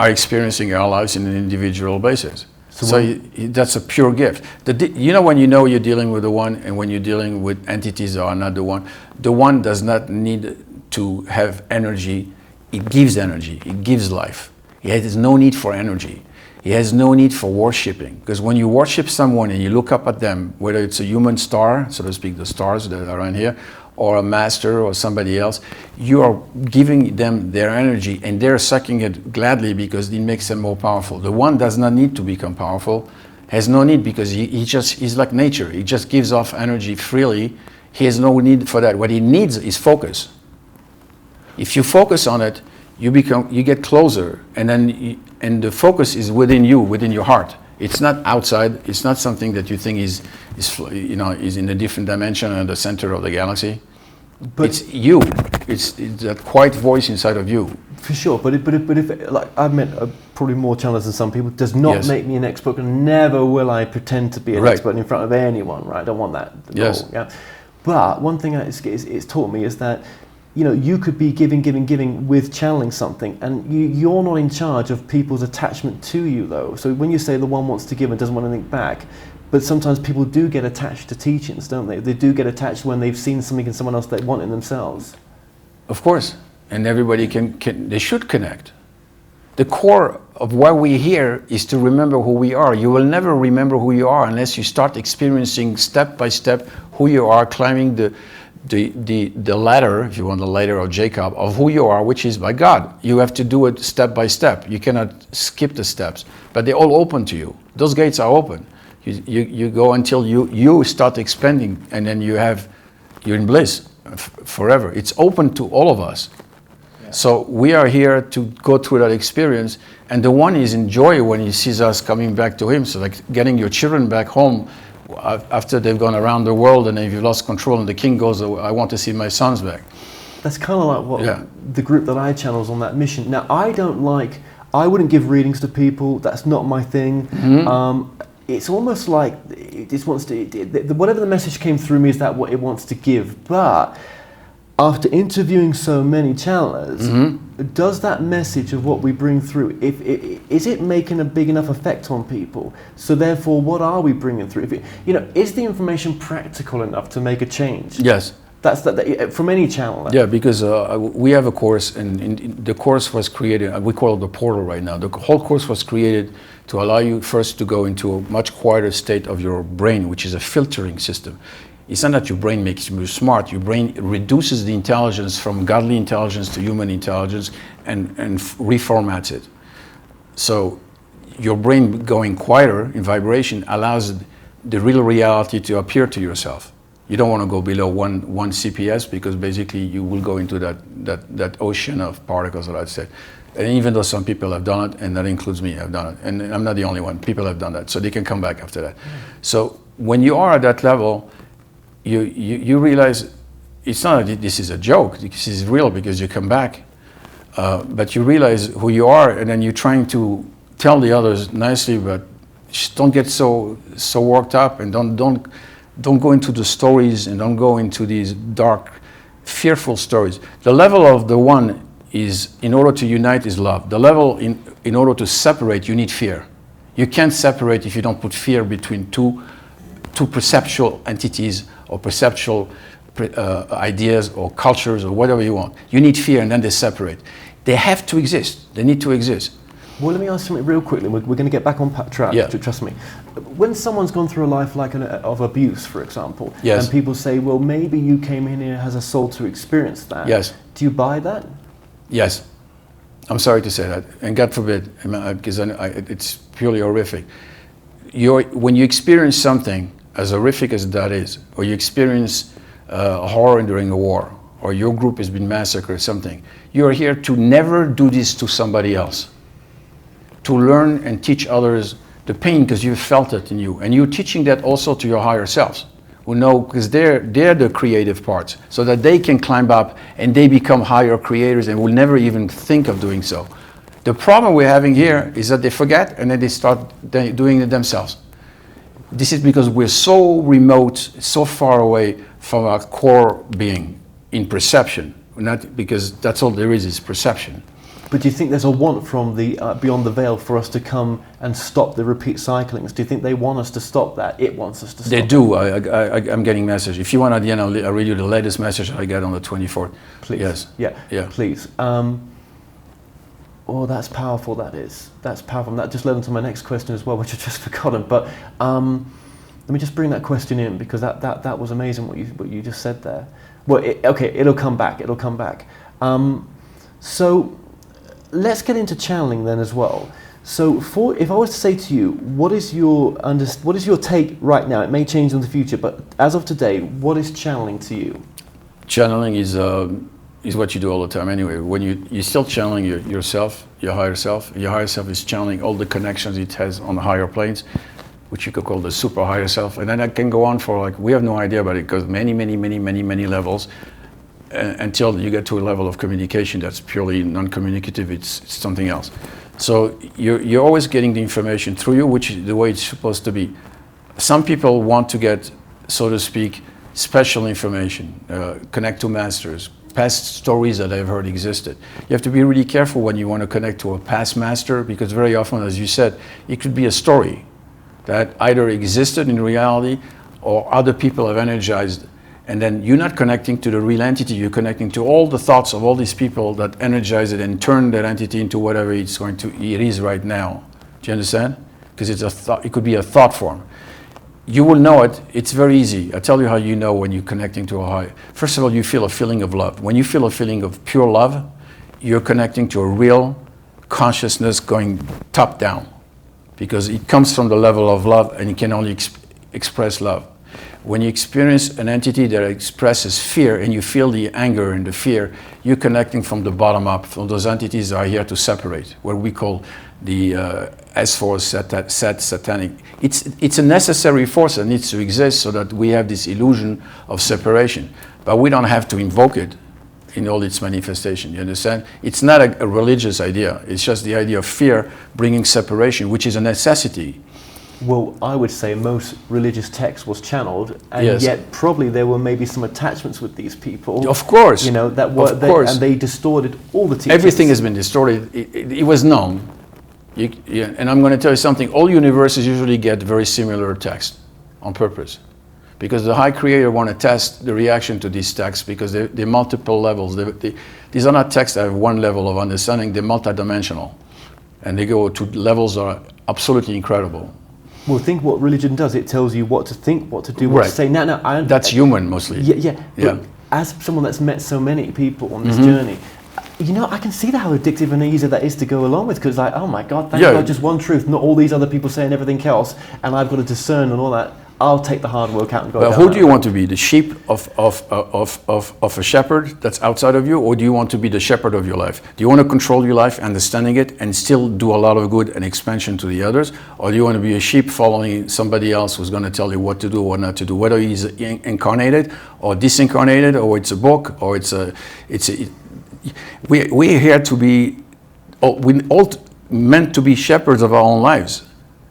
are experiencing our lives in an individual basis. So that's a pure gift. When you're dealing with the one, and when you're dealing with entities that are not the one does not need to have energy. It gives energy. It gives life. He has no need for energy. He has no need for worshipping. Because when you worship someone and you look up at them, whether it's a human star, so to speak, the stars that are around here, or a master or somebody else, you are giving them their energy, and they're sucking it gladly because it makes them more powerful. The one does not need to become powerful, has no need, because he's like nature. He just gives off energy freely. He has no need for that. What he needs is focus. If you focus on it, you get closer, and then the focus is within you, within your heart. It's not outside. It's not something that you think is in a different dimension and the center of the galaxy. But it's you. It's that quiet voice inside of you. For sure, but if like I've met probably more channelers than some people, does not make me an expert, and never will I pretend to be an expert in front of anyone. Right? I don't want that. Yes. All, yeah. But one thing it's taught me is that, you could be giving with channeling something, and you're not in charge of people's attachment to you, though. So when you say the one wants to give and doesn't want anything back, but sometimes people do get attached to teachings, don't they? They do get attached when they've seen something in someone else they want in themselves. Of course, and everybody they should connect. The core of why we're here is to remember who we are. You will never remember who you are unless you start experiencing step by step who you are, climbing the ladder, if you want, the ladder of Jacob, of who you are, which is by God. You have to do it step by step. You cannot skip the steps, but they're all open to you. Those gates are open. You go until you start expanding, and then you're in bliss forever. It's open to all of us. Yeah. So we are here to go through that experience, and the one is in joy when he sees us coming back to him. So like getting your children back home after they've gone around the world and they've lost control, and the king goes, I want to see my sons back. That's kind of like what the group that I channel's on that mission. Now, I wouldn't give readings to people. That's not my thing. Mm-hmm. It's almost like it just wants to, whatever the message came through me is that what it wants to give. But after interviewing so many channelers, does that message of what we bring through, is it making a big enough effect on people? So therefore, what are we bringing through? Is the information practical enough to make a change? Yes. That's from any channel. Yeah, because we have a course, and the course was created, we call it the portal right now. The whole course was created to allow you first to go into a much quieter state of your brain, which is a filtering system. It's not that your brain makes you smart. Your brain reduces the intelligence from godly intelligence to human intelligence and reformats it. So your brain going quieter in vibration allows the real reality to appear to yourself. You don't want to go below one CPS, because basically you will go into that ocean of particles that I said. And even though some people have done it, and that includes me, I've done it, and I'm not the only one, people have done that, so they can come back after that. So when you are at that level, you realize it's not that this is a joke, this is real, because you come back, but you realize who you are, and then you're trying to tell the others nicely, but just don't get so worked up, and don't go into the stories, and don't go into these dark, fearful stories. The level of the one is, in order to unite, is love. The level in order to separate, you need fear. You can't separate if you don't put fear between two perceptual entities, or perceptual ideas, or cultures, or whatever you want. You need fear, and then they separate. They have to exist. They need to exist. Well, let me ask something real quickly. We're going to get back on track, yeah. Trust me. When someone's gone through a life like of abuse, for example, yes. and people say, well, maybe you came in here as a soul to experience that. Yes. Do you buy that? Yes. I'm sorry to say that, and God forbid, because it's purely horrific. When you experience something as horrific as that is, or you experience horror during a war, or your group has been massacred or something, you are here to never do this to somebody else. To learn and teach others the pain, because you've felt it in you. And you're teaching that also to your higher selves, who know, because they're the creative parts, so that they can climb up and they become higher creators and will never even think of doing so. The problem we're having here is that they forget, and then they start doing it themselves. This is because we're so remote, so far away from our core being in perception, not because that's all there is perception. But do you think there's a want from the beyond the veil for us to come and stop the repeat cyclings? Do you think they want us to stop that? It wants us to stop. They do. I'm getting messages. If you want, at the end, I'll read you the latest message I got on the 24th. Please. Yes. Yeah. Please. Oh, that's powerful. That is. That's powerful. And that just led on to my next question as well, which I've just forgotten. But let me just bring that question in, because that was amazing what you just said there. Well, it'll come back. It'll come back. So. Let's get into channeling then as well. So, if I was to say to you, what is your take right now? It may change in the future, but as of today, what is channeling to you? Channeling is what you do all the time anyway. When you're still channeling yourself, your higher self. Your higher self is channeling all the connections it has on the higher planes, which you could call the super higher self. And then that can go on for we have no idea about it, because many levels. Until you get to a level of communication that's purely non-communicative, it's something else. So you're always getting the information through you, which is the way it's supposed to be. Some people want to get, so to speak, special information, connect to masters, past stories that I've heard existed. You have to be really careful when you want to connect to a past master, because very often, as you said, it could be a story that either existed in reality or other people have energized. And then you're not connecting to the real entity, you're connecting to all the thoughts of all these people that energize it and turn that entity into whatever it is right now. Do you understand? Because it could be a thought form. You will know it, it's very easy. I'll tell you how you know when you're connecting to a higher. First of all, you feel a feeling of love. When you feel a feeling of pure love, you're connecting to a real consciousness going top down. Because it comes from the level of love, and it can only express love. When you experience an entity that expresses fear, and you feel the anger and the fear, you're connecting from the bottom up. From those entities that are here to separate, what we call the S-force, satanic. It's a necessary force that needs to exist so that we have this illusion of separation. But we don't have to invoke it in all its manifestation, you understand? It's not a religious idea. It's just the idea of fear bringing separation, which is a necessity. Well, I would say most religious text was channeled, and yes. Yet probably there were maybe some attachments with these people. Of course. You know, that were, and they distorted all the teachings. Everything has been distorted. It was known. And I'm going to tell you something. All universes usually get very similar text on purpose, because the high creator want to test the reaction to these texts, because they're multiple levels. These are not texts that have one level of understanding. They're multidimensional, and they go to levels that are absolutely incredible. Well, think what religion does. It tells you what to think, what to do, what to say. Now, that's human mostly. Yeah. But as someone that's met so many people on this journey, you know, I can see how addictive and easy that is to go along with, because like, oh my God, thank God, just one truth, not all these other people saying everything else, and I've got to discern and all that. I'll take the hard work out and go. Well, who do you want to be? The sheep of a shepherd that's outside of you, or do you want to be the shepherd of your life? Do you want to control your life, understanding it, and still do a lot of good and expansion to the others, or do you want to be a sheep following somebody else who's going to tell you what to do or not to do, whether he's incarnated or disincarnated, or it's a book, or we're here to be, we're all meant to be shepherds of our own lives.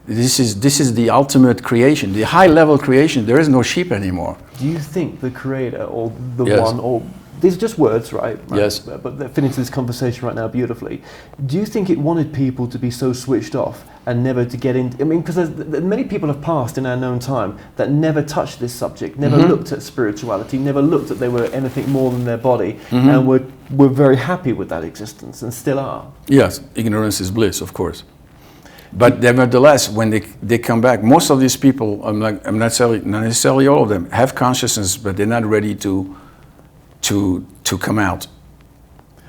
This is the ultimate creation, the high level creation. There is no sheep anymore. Do you think the creator, or the one, or these are just words, right? Yes. But they're fitting into this conversation right now beautifully. Do you think it wanted people to be so switched off and never to get in? I mean, because many people have passed in our known time that never touched this subject, never looked at spirituality, never looked at they were anything more than their body, and were very happy with that existence and still are. Yes, ignorance is bliss, of course. But nevertheless, when they come back, most of these people, not necessarily all of them, have consciousness, but they're not ready to come out.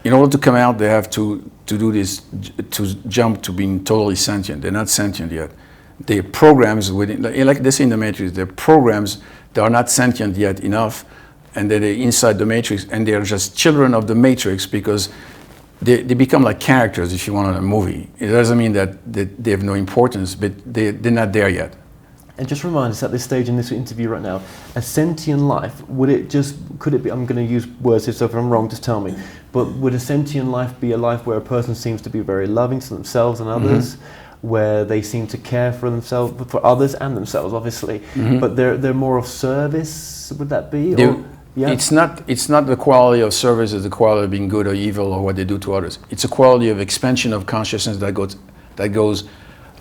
In order to come out, they have to do this, to jump to being totally sentient. They're not sentient yet. They're programs within, like they say in the Matrix, they're programs that are not sentient yet enough, and they're inside the Matrix, and they're just children of the Matrix, because they become like characters, if you want, in a movie. It doesn't mean that they have no importance, but they're not there yet. And just remind us at this stage in this interview right now, a sentient life, could it be, I'm going to use words here, so if I'm wrong, just tell me, but would a sentient life be a life where a person seems to be very loving to themselves and others, where they seem to care for themselves, for others and themselves, obviously, but they're more of service, would that be? Yeah. It's not the quality of service, it's the quality of being good or evil or what they do to others. It's a quality of expansion of consciousness that goes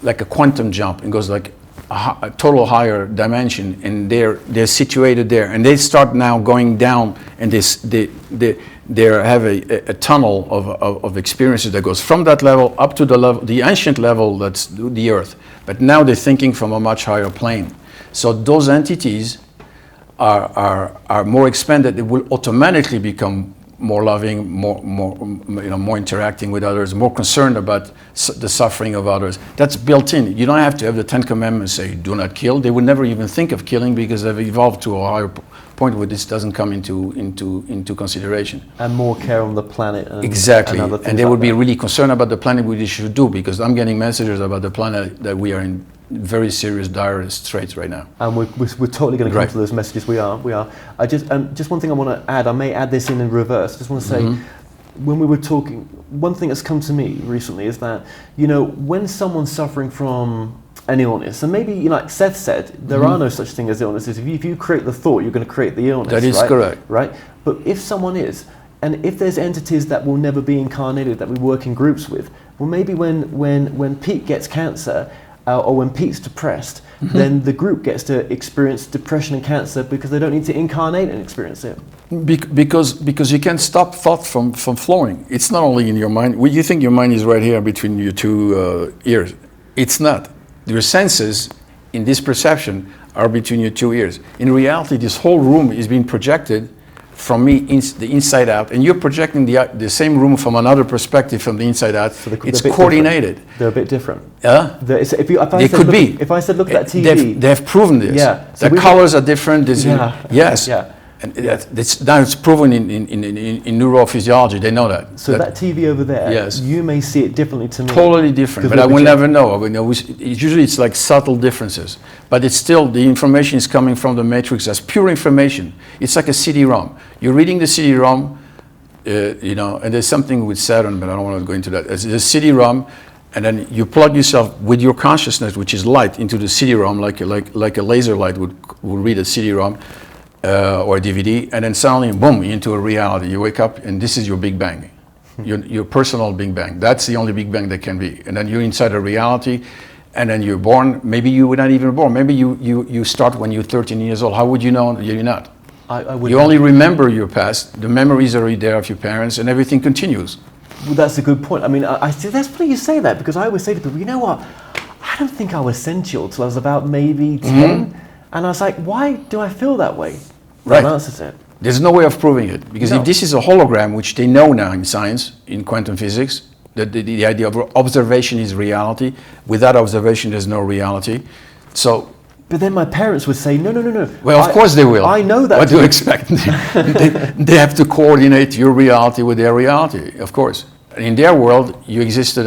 like a quantum jump, and goes like a total higher dimension, and they're situated there, and they start now going down, and they have a tunnel of experiences that goes from that level up to the ancient level, that's the earth. But now they're thinking from a much higher plane. So those entities are more expanded. They will automatically become more loving, more interacting with others, more concerned about the suffering of others. That's built in. You don't have to have the 10 Commandments say do not kill. They would never even think of killing, because they've evolved to a higher point where this doesn't come into consideration. And more care on the planet. Exactly. And they would be really concerned about the planet, which they should do, because I'm getting messages about the planet that we are in very serious, dire straits right now. And we're totally going to come to those messages. We are. I just one thing I want to add. I may add this in reverse. I just want to say, when we were talking, one thing that's come to me recently is that, you know, when someone's suffering from an illness, and maybe, you know, like Seth said, there are no such thing as illnesses. If you create the thought, you're going to create the illness. That is correct. Right. But if someone is, and if there's entities that will never be incarnated that we work in groups with, well, maybe when Pete gets cancer, or when Pete's depressed, then the group gets to experience depression and cancer, because they don't need to incarnate and experience it. Because you can't stop thought from flowing. It's not only in your mind. You think your mind is right here between your two ears. It's not. Your senses in this perception are between your two ears. In reality, this whole room is being projected from me, the inside out, and you're projecting the same room from another perspective, from the inside out. So it's coordinated. Different. They're a bit different. They could be. If I said, look at that TV. They have proven this. Yeah. So the colors are different. Yes. Yeah. And now it's proven in neurophysiology. They know that. So that TV over there, yes, you may see it differently to me. Totally different, but I will never know. Usually it's like subtle differences, but it's still, the information is coming from the matrix as pure information. It's like a CD-ROM. You're reading the CD-ROM, and there's something with Saturn, but I don't want to go into that. It's a CD-ROM, and then you plug yourself with your consciousness, which is light, into the CD-ROM, like a laser light would read a CD-ROM. Or a DVD, and then suddenly, boom, into a reality. You wake up, and this is your Big Bang, your personal Big Bang. That's the only Big Bang that can be. And then you're inside a reality, and then you're born. Maybe you were not even born. Maybe you start when you're 13 years old. How would you know you're not? You only remember your past. The memories are already there of your parents, and everything continues. Well, that's a good point. I mean, I see, that's funny you say that, because I always say to people, you know what? I don't think I was sensual till I was about maybe 10. And I was like, why do I feel that way? Right. That answers it. There's no way of proving it, because No. if this is a hologram, which they know now in science, in quantum physics, that the idea of observation is reality. Without observation, there's no reality. So, But then my parents would say, no. well, of course they will. I know that. What do you expect? they have to coordinate your reality with their reality, of course. In their world, you existed,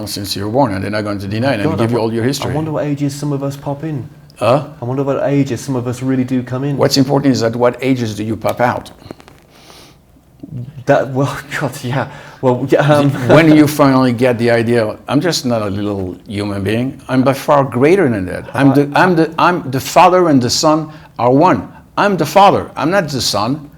since you were born, and they're not going to deny it and give you all your history. I wonder what ages some of us pop in. Huh? I wonder what ages some of us really do come in. What's important is at what ages do you pop out? God, yeah. Well, yeah, When you finally get the idea, I'm just not a little human being. I'm by far greater than that. I'm the Father and the Son are one. I'm the Father. I'm not the Son.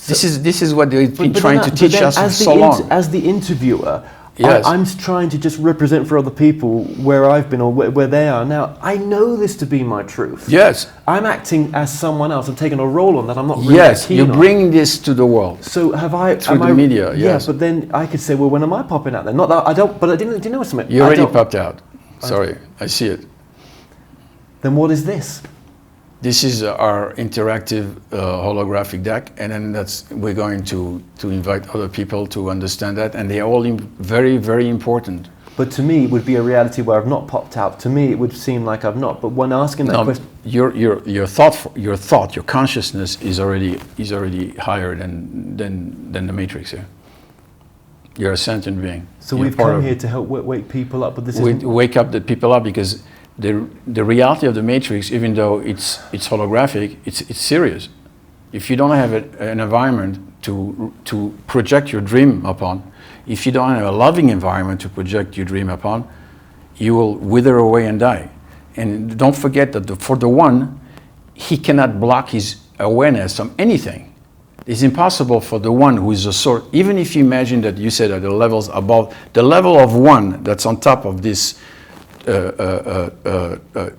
This is what they've been trying to teach us for so long. As the interviewer, Yes. I'm trying to just represent for other people where I've been or where they are now. I know this to be my truth. Yes. I'm acting as someone else. I'm taking a role on that I'm not really Yes. keen You on. bring this to the world. So have I Through the media, Yeah, yes. but then I could say, well, when am I popping out then? Not that I don't, but I didn't. Do you know something? You I already don't- popped out. Sorry, I see it. Then what is this? This is our interactive holographic deck, and then we're going to invite other people to understand that, and they are all very, very important. But to me, it would be a reality where I've not popped out. To me, it would seem like I've not. But when asking that question, Your consciousness is already higher than the matrix here. You're a sentient being. so You're we've part come of- here to help wake people up. But this We is wake up the people up, because the reality of the matrix, even though it's holographic, it's serious. If you don't have an environment to project your dream upon, if you don't have a loving environment to project your dream upon, you will wither away and die. And don't forget that for the one, he cannot block his awareness from anything. It's impossible for the one who is a source, even if you imagine that you said at the levels above, the level of one that's on top of this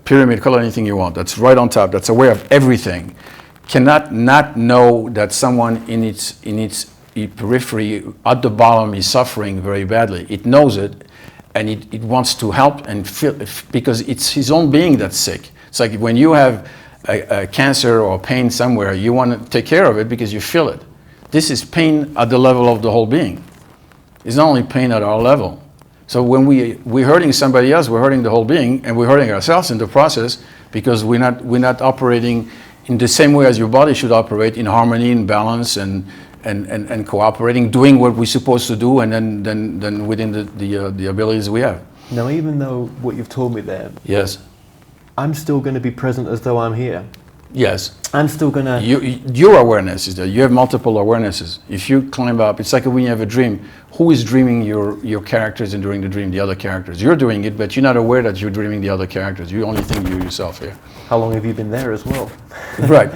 pyramid, call it anything you want, that's right on top, that's aware of everything, cannot not know that someone in its periphery at the bottom is suffering very badly. It knows it, and it wants to help and feel, because it's his own being that's sick. It's like when you have a cancer or pain somewhere, you want to take care of it because you feel it. This is pain at the level of the whole being. It's not only pain at our level. So when we're hurting somebody else, we're hurting the whole being, and we're hurting ourselves in the process, because we're not operating in the same way as your body should operate, in harmony, in balance, and cooperating, doing what we're supposed to do, and then within the abilities we have. now, even though what you've told me there, Yes. I'm still going to be present as though I'm here. Yes. I'm still going to. Your awareness is there. You have multiple awarenesses. If you climb up, it's like when you have a dream. Who is dreaming your characters, and during the dream, the other characters? You're doing it, but you're not aware that you're dreaming the other characters. You only think you're yourself here. How long have you been there as well? Right.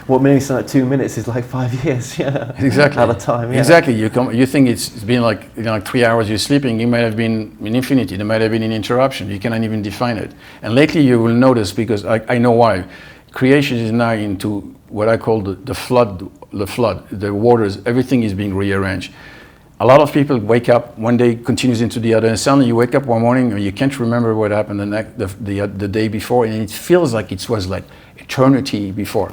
What may sound like 2 minutes is like 5 years. Yeah. Exactly. At a time. Yeah. Exactly. You think it's been like 3 hours you're sleeping. It might have been in infinity. There might have been an interruption. You cannot even define it. And lately you will notice, because I know why. Creation is now into what I call the flood, the waters. Everything is being rearranged. A lot of people wake up, one day continues into the other, and suddenly you wake up one morning and you can't remember what happened the day before, and it feels like it was like eternity before.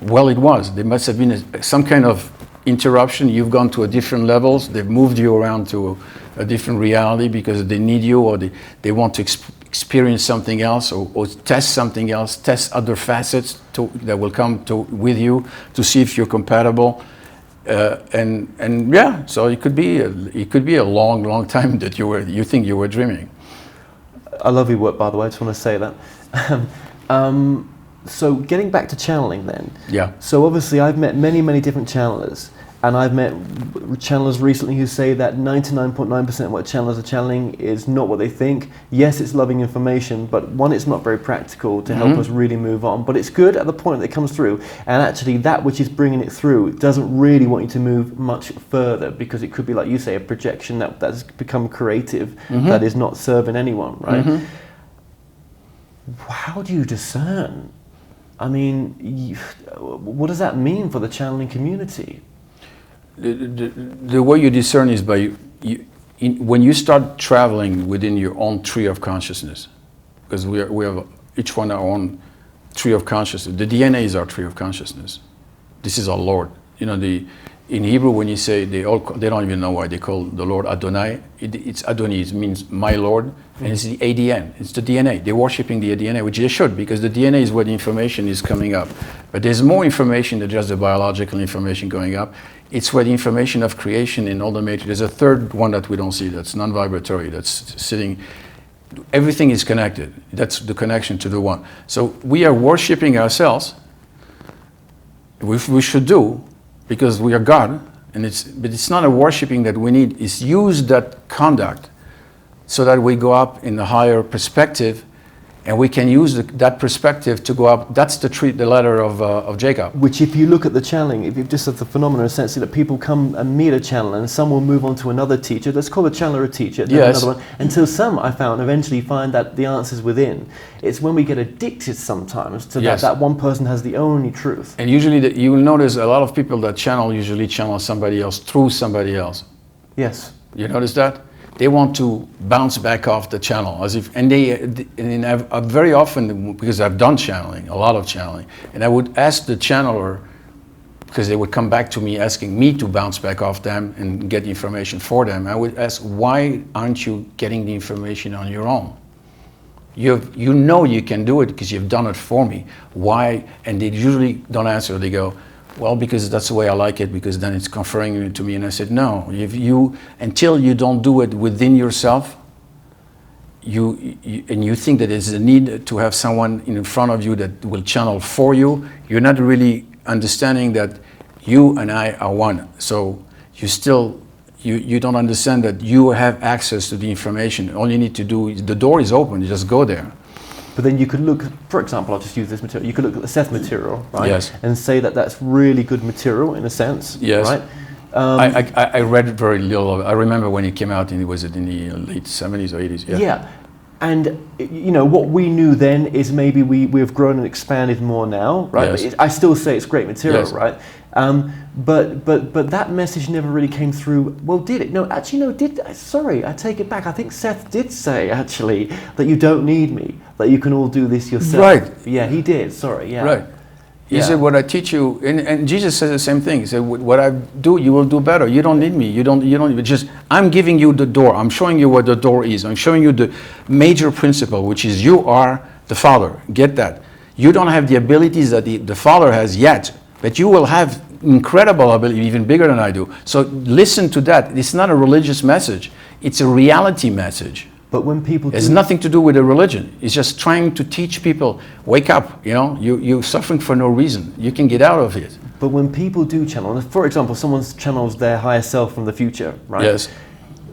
Well, it was. There must have been some kind of interruption. You've gone to a different levels. They've moved you around to a different reality because they need you, or they want to experience something else, or test something else, test other facets that will come with you to see if you're compatible. And yeah, so it could be a long time that you think you were dreaming. I love your work, by the way. I just want to say that. So getting back to channeling then. Yeah. So obviously I've met many different channelers, and I've met channelers recently who say that 99.9% of what channelers are channeling is not what they think. Yes, it's loving information, but one, it's not very practical to help us really move on, but it's good at the point that it comes through, and actually that which is bringing it through doesn't really want you to move much further, because it could be, like you say, a projection that's become creative that is not serving anyone, right? How do you discern? I mean, what does that mean for the channeling community? The way you discern is by when you start traveling within your own tree of consciousness, because we have each one our own tree of consciousness. The DNA is our tree of consciousness. This is our Lord. You know, in Hebrew, when you say they don't even know why they call the Lord Adonai. It's Adonai. It means my Lord, and it's the ADN. It's the DNA. They're worshiping the DNA, which they should, because the DNA is where the information is coming up. But there's more information than just the biological information going up. It's where the information of creation in all the matrix. There's a third one that we don't see. That's non-vibratory. That's sitting. Everything is connected. That's the connection to the one. So we are worshiping ourselves. We should do, because we are God, but it's not a worshiping that we need. It's use that conduct so that we go up in a higher perspective, and we can use that perspective to go up. That's the ladder of Jacob. Which, if you look at the channeling, if you just have the phenomenon essentially that people come and meet a channeler, and some will move on to another teacher. Let's call the channeler a teacher, then Yes. another one, until some, I found, eventually find that the answer's within. It's when we get addicted sometimes to Yes. that one person has the only truth. And usually you will notice a lot of people that usually channel somebody else through somebody else. Yes. You notice that? They want to bounce back off the channel, and I've very often, because I've done channeling, a lot of channeling, and I would ask the channeler, because they would come back to me asking me to bounce back off them and get information for them. I would ask, why aren't you getting the information on your own? You know you can do it because you've done it for me. Why? And they usually don't answer. They go, well, because that's the way I like it, because then it's conferring it to me. And I said, no, until you don't do it within yourself, and you think that there's a need to have someone in front of you that will channel for you, you're not really understanding that you and I are one. So you don't understand that you have access to the information. All you need to do is, the door is open, you just go there. But then you could look, for example, I'll just use this material, you could look at the Seth material, right? Yes. And say that that's really good material in a sense, Yes. right? I read very little of it. I remember when it came out, and was it in the late 70s or 80s? Yeah. Yeah. And, you know, what we knew then is maybe we have grown and expanded more now, right? Yes. I still say it's great material, Yes. right? But that message never really came through. Well, did it? No, actually, no. Sorry, I take it back. I think Seth did say actually that you don't need me, that you can all do this yourself. Right. Yeah, he did. Sorry. Yeah. Right. He Yeah. said, what I teach you, and Jesus says the same thing. He said, what I do, you will do better. You don't need me. You don't just, I'm giving you the door. I'm showing you what the door is. I'm showing you the major principle, which is you are the Father. Get that. You don't have the abilities that the Father has yet, but you will have incredible ability, even bigger than I do. So listen to that. It's not a religious message. It's a reality message. But when people It has nothing to do with a religion. It's just trying to teach people, wake up, you know, you're suffering for no reason. You can get out of it. But when people do channel, for example, someone channels their higher self from the future, right? Yes.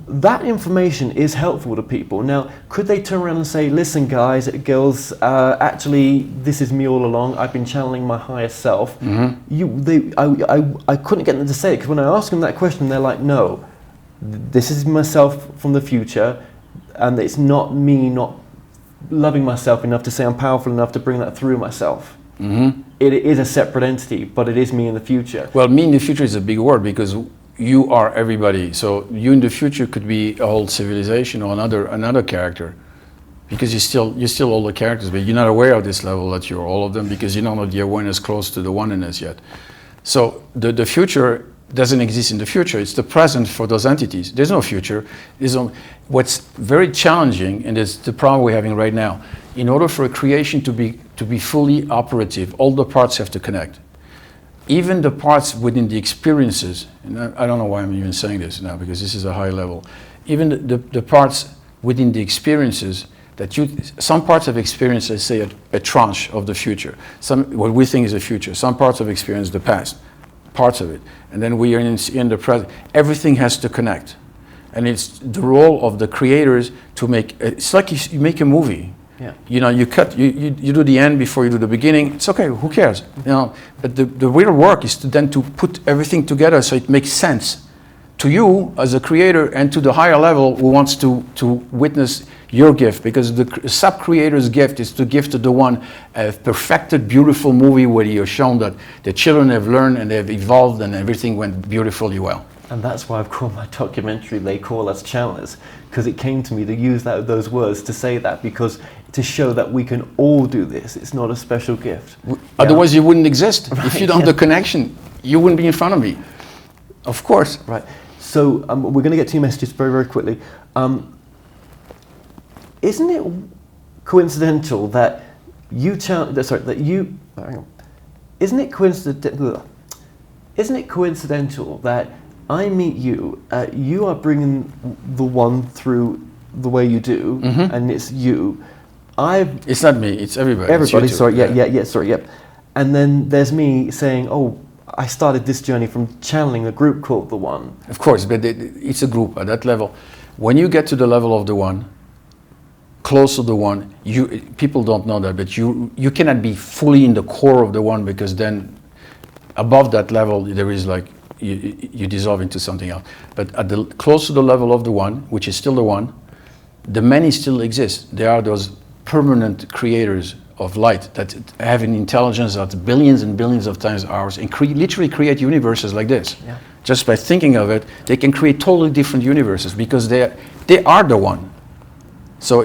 That information is helpful to people. Now, could they turn around and say, listen, guys, girls, actually, this is me all along. I've been channeling my higher self. Mm-hmm. I couldn't get them to say it, because when I ask them that question, they're like, no, this is myself from the future, and it's not me not loving myself enough to say I'm powerful enough to bring that through myself. Mm-hmm. It is a separate entity, but it is me in the future. Well, me in the future is a big word, because you are everybody. So you in the future could be a whole civilization or another character, because you're still all the characters, but you're not aware of this level that you're all of them, because you don't have the awareness close to the oneness yet. So the future doesn't exist in the future. It's the present for those entities. There's no future. What's very challenging, and it's the problem we're having right now, in order for a creation to be fully operative, all the parts have to connect. Even the parts within the experiences, and I don't know why I'm even saying this now, because this is a high level, even the parts within the experiences, some parts of experience, let's say a tranche of the future, what we think is the future, some parts of experience, the past, parts of it, and then we are in the present. Everything has to connect, and it's the role of the creators to make. It's like you make a movie. Yeah. You know, you do the end before you do the beginning. It's okay. Who cares? You know, but the real work is to put everything together so it makes sense to you as a creator, and to the higher level who wants to witness your gift, because the sub-creator's gift is to give to the one a perfected, beautiful movie where you're shown that the children have learned and they've evolved and everything went beautifully well. And that's why I've called my documentary They Call Us Channelers, because it came to me to use those words to say that, because to show that we can all do this. It's not a special gift. Otherwise you wouldn't exist. Right. If you don't have the connection, you wouldn't be in front of me. Of course. Right. So we're going to get to your messages very, very quickly. Isn't it coincidental that Isn't it coincidental that I meet you, you are bringing the one through the way you do, and it's you. It's not me, it's everybody. Everybody, sorry, yep. And then there's me saying, oh, I started this journey from channeling a group called The One. Of course, but it's a group at that level. When you get to the level of the One, close to the One, people don't know that, but you cannot be fully in the core of the One, because then above that level there is like you dissolve into something else. But at the close to the level of the One, which is still the One, the many still exist. There are those permanent creators of light that have an intelligence that's billions and billions of times ours, and literally create universes like this. Yeah. Just by thinking of it, they can create totally different universes, because they are the One. So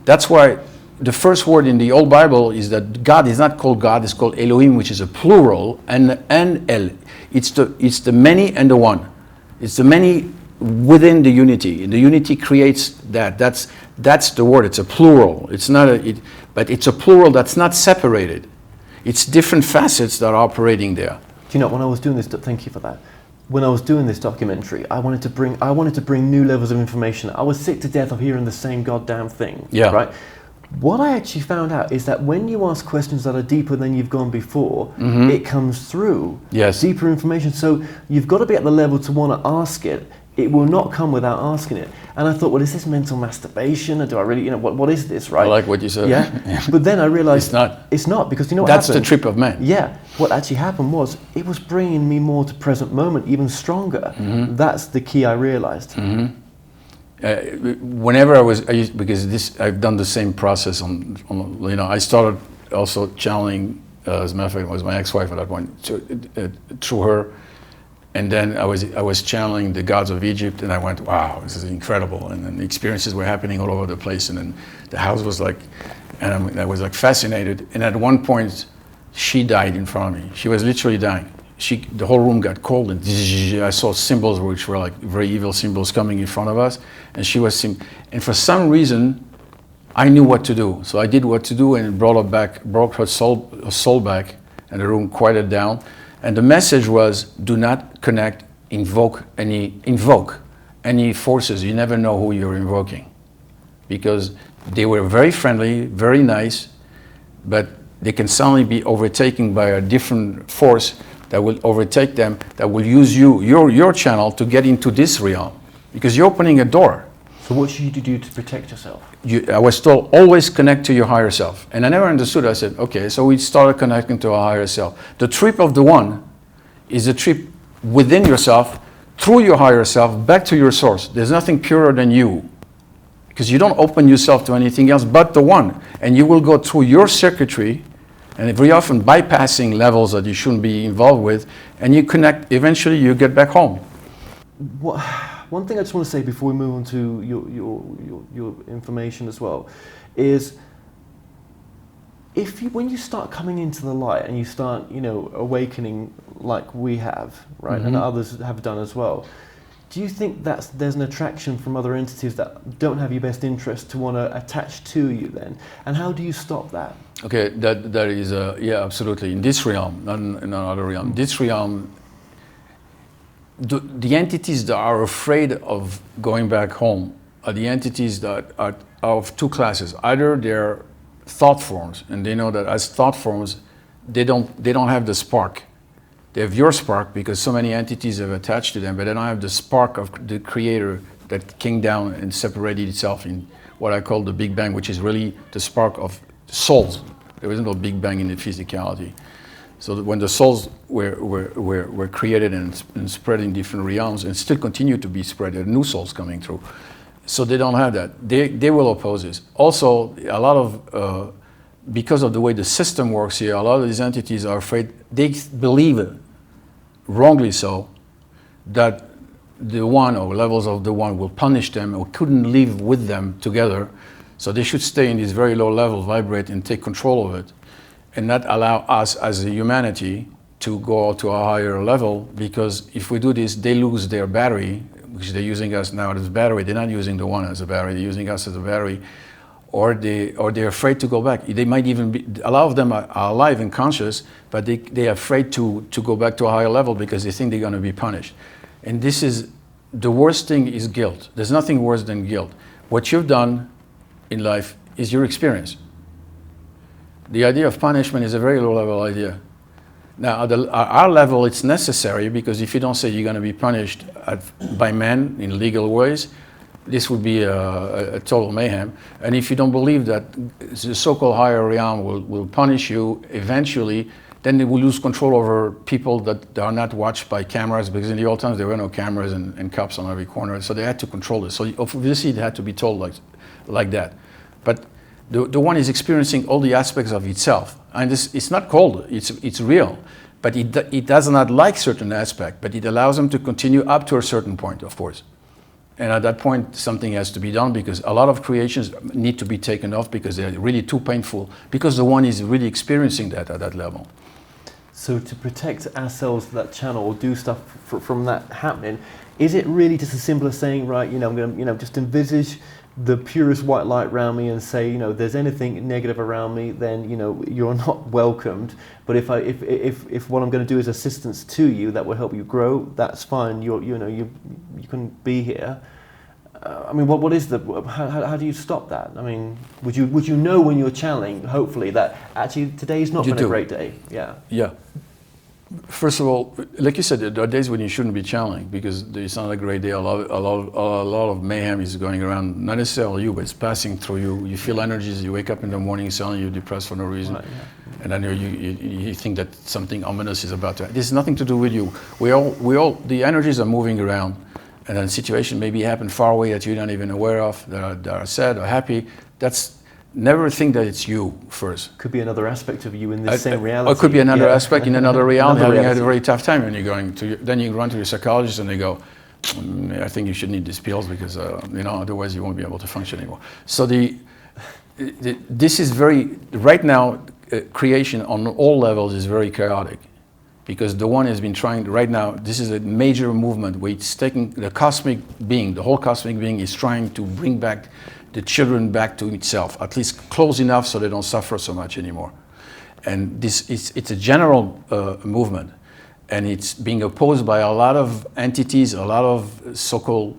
that's why the first word in the old Bible is that God is not called God, it's called Elohim, which is a plural, and El. It's the many and the One. It's the many within the unity. And the unity creates that. That's the word. It's a plural. It's not but it's a plural that's not separated. It's different facets that are operating there. Do you know, when I was doing this, thank you for that. When I was doing this documentary, I wanted to bring new levels of information. I was sick to death of hearing the same goddamn thing. Yeah. Right? What I actually found out is that when you ask questions that are deeper than you've gone before, it comes through. Yes. Deeper information. So you've got to be at the level to want to ask it. It will not come without asking it. And I thought, well, is this mental masturbation? Or do I really, what is this, right? I like what you said. Yeah. But then I realized it's not, because you know what That's happened? the trip of man. Yeah. What actually happened was it was bringing me more to present moment, even stronger. That's the key I realized. Whenever I've done the same process on I started also channeling, as a matter of fact, it was my ex-wife at that point, through her. And then I was channeling the gods of Egypt, and I went, wow, this is incredible. And then the experiences were happening all over the place, and then the house was like, and I was like fascinated. And at one point, she died in front of me. She was literally dying. The whole room got cold, and I saw symbols which were like very evil symbols coming in front of us. And she was, and for some reason, I knew what to do. So I did what to do, and brought her soul back, and the room quieted down. And the message was, do not invoke any forces. You never know who you're invoking. Because they were very friendly, very nice, but they can suddenly be overtaken by a different force that will overtake them, that will use your channel to get into this realm. Because you're opening a door. So what should you do to protect yourself? I was told, always connect to your higher self. And I never understood. I said, okay, so we started connecting to our higher self. The trip of the One is a trip within yourself, through your higher self, back to your source. There's nothing purer than you. Because you don't open yourself to anything else but the One. And you will go through your circuitry, and very often bypassing levels that you shouldn't be involved with, and you connect, eventually you get back home. One thing I just want to say before we move on to your information as well is, when you start coming into the light and you start, awakening like we have, right, and others have done as well, do you think there's an attraction from other entities that don't have your best interest to want to attach to you then? And how do you stop that? Okay, that is, yeah, absolutely. In this realm, not in another realm. This realm, the entities that are afraid of going back home are the entities that are of two classes. Either they're thought forms, and they know that as thought forms, they don't have the spark. They have your spark because so many entities have attached to them, but they don't have the spark of the creator that came down and separated itself in what I call the Big Bang, which is really the spark of souls. There isn't no Big Bang in the physicality. So that when the souls were created and spread in different realms and still continue to be spread, there are new souls coming through. So they don't have that. They will oppose this. Also, a lot of, because of the way the system works here, a lot of these entities are afraid, they believe, wrongly so, that the one or levels of the one will punish them or couldn't live with them together. So they should stay in this very low level, vibrate and take control of it, and not allow us as a humanity to go to a higher level, because if we do this, they lose their battery, which they're using us now as a battery. They're not using the one as a battery, they're using us as a battery, or they're afraid to go back. They might even be, a lot of them are alive and conscious, but they're afraid to go back to a higher level because they think they're going to be punished. And this is, the worst thing is guilt. There's nothing worse than guilt. What you've done in life is your experience. The idea of punishment is a very low level idea. Now, at our level, it's necessary, because if you don't say you're going to be punished by men in legal ways, this would be a total mayhem. And if you don't believe that the so-called higher realm will punish you eventually, then they will lose control over people that are not watched by cameras, because in the old times there were no cameras and cops on every corner, so they had to control this. So obviously it had to be told like that. But the one is experiencing all the aspects of itself. And it's not cold, it's real. But it does not like certain aspects, but it allows them to continue up to a certain point, of course. And at that point, something has to be done, because a lot of creations need to be taken off because they're really too painful, because the one is really experiencing that at that level. So to protect ourselves, that channel, or do stuff from that happening, is it really just as simple as saying, right, I'm going to, just envisage the purest white light around me and say, there's anything negative around me, then, you're not welcomed. But if what I'm going to do is assistance to you that will help you grow, that's fine. You can be here. What is how do you stop that? Would you know when you're channeling, hopefully, that actually today's not been a great day? Yeah. Yeah. First of all, like you said, there are days when you shouldn't be channeling, because it's not a great day. A lot of mayhem is going around, not necessarily you, but it's passing through you. You feel energies, you wake up in the morning, suddenly you're depressed for no reason. Right, yeah. And then you think that something ominous is about to happen. This has nothing to do with you. We all, the energies are moving around, and then situation maybe happen far away that you're not even aware of, that are sad or happy. Never think that it's you first. Could be another aspect of you in this same reality. Or could be another aspect in another reality, having had a very tough time, and then you run to your psychologist and they go, I think you should need these pills, because otherwise you won't be able to function anymore. So this is right now, creation on all levels is very chaotic, because the one has been trying, right now, this is a major movement where it's taking the cosmic being, the whole cosmic being is trying to bring back the children back to itself, at least close enough so they don't suffer so much anymore. And it's a general movement, and it's being opposed by a lot of entities, a lot of so-called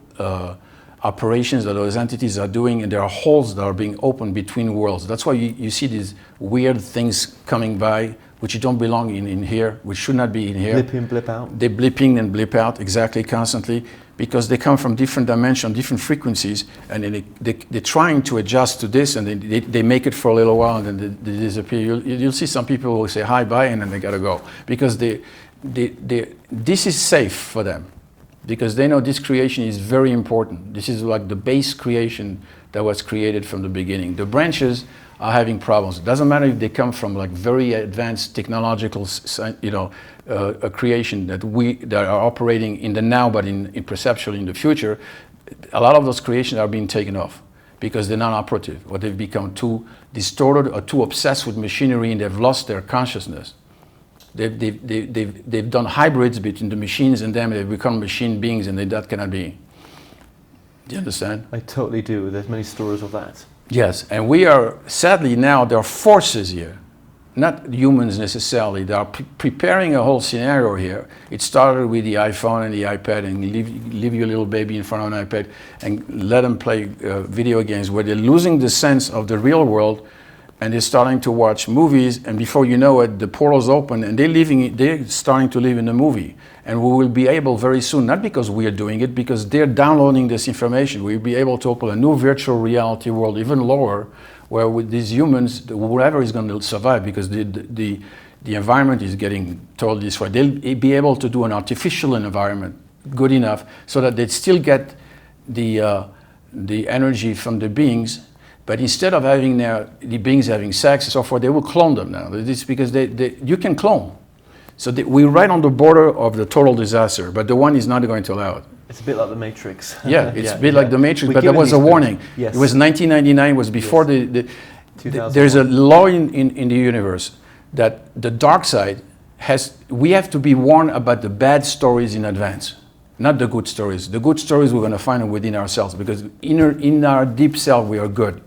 operations that those entities are doing, and there are holes that are being opened between worlds. That's why you see these weird things coming by, which don't belong in here, which should not be in here. Blip in, blip out. They're blipping and blip out, exactly, constantly, because they come from different dimensions, different frequencies, and then they're trying to adjust to this, and they make it for a little while, and then they disappear. You'll see some people who say hi, bye, and then they gotta go, because this is safe for them, because they know this creation is very important. This is like the base creation that was created from the beginning. The branches are having problems. It doesn't matter if they come from like very advanced technological, a creation that are operating in the now, but in perceptually in the future. A lot of those creations are being taken off because they're not operative, or they've become too distorted or too obsessed with machinery, and they've lost their consciousness. They've done hybrids between the machines and them, and they've become machine beings, and that cannot be. Do you understand? I totally do. There's many stories of that. Yes, and we are, sadly now, there are forces here, not humans necessarily, that are preparing a whole scenario here. It started with the iPhone and the iPad, and leave your little baby in front of an iPad and let them play video games where they're losing the sense of the real world, and they're starting to watch movies, and before you know it, the portal's open, and they're starting to live in a movie. And we will be able very soon, not because we are doing it, because they're downloading this information, we'll be able to open a new virtual reality world, even lower, where with these humans, whoever is going to survive, because the environment is getting totally destroyed. They'll be able to do an artificial environment good enough so that they still get the energy from the beings, but instead of having the beings having sex and so forth, they will clone them now. It's because you can clone. So we're right on the border of the total disaster, but the one is not going to allow it. It's a bit like the Matrix. Yeah, it's a bit like the Matrix, but there was a warning. Yes. It was 1999, was before there's a law in the universe that the dark side we have to be warned about the bad stories in advance, not the good stories. The good stories we're going to find within ourselves, because in our deep self we are good.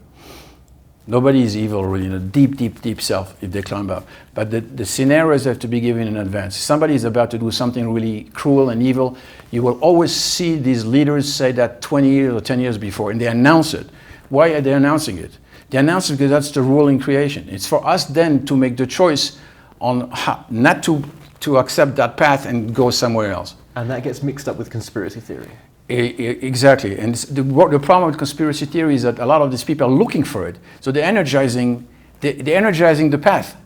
Nobody is evil really in a deep, deep, deep self if they climb up. But the scenarios have to be given in advance. If somebody is about to do something really cruel and evil, you will always see these leaders say that 20 years or 10 years before, and they announce it. Why are they announcing it? They announce it because that's the rule in creation. It's for us then to make the choice on how, not to accept that path and go somewhere else. And that gets mixed up with conspiracy theory. Exactly, and the problem with conspiracy theory is that a lot of these people are looking for it. So they're energizing the path.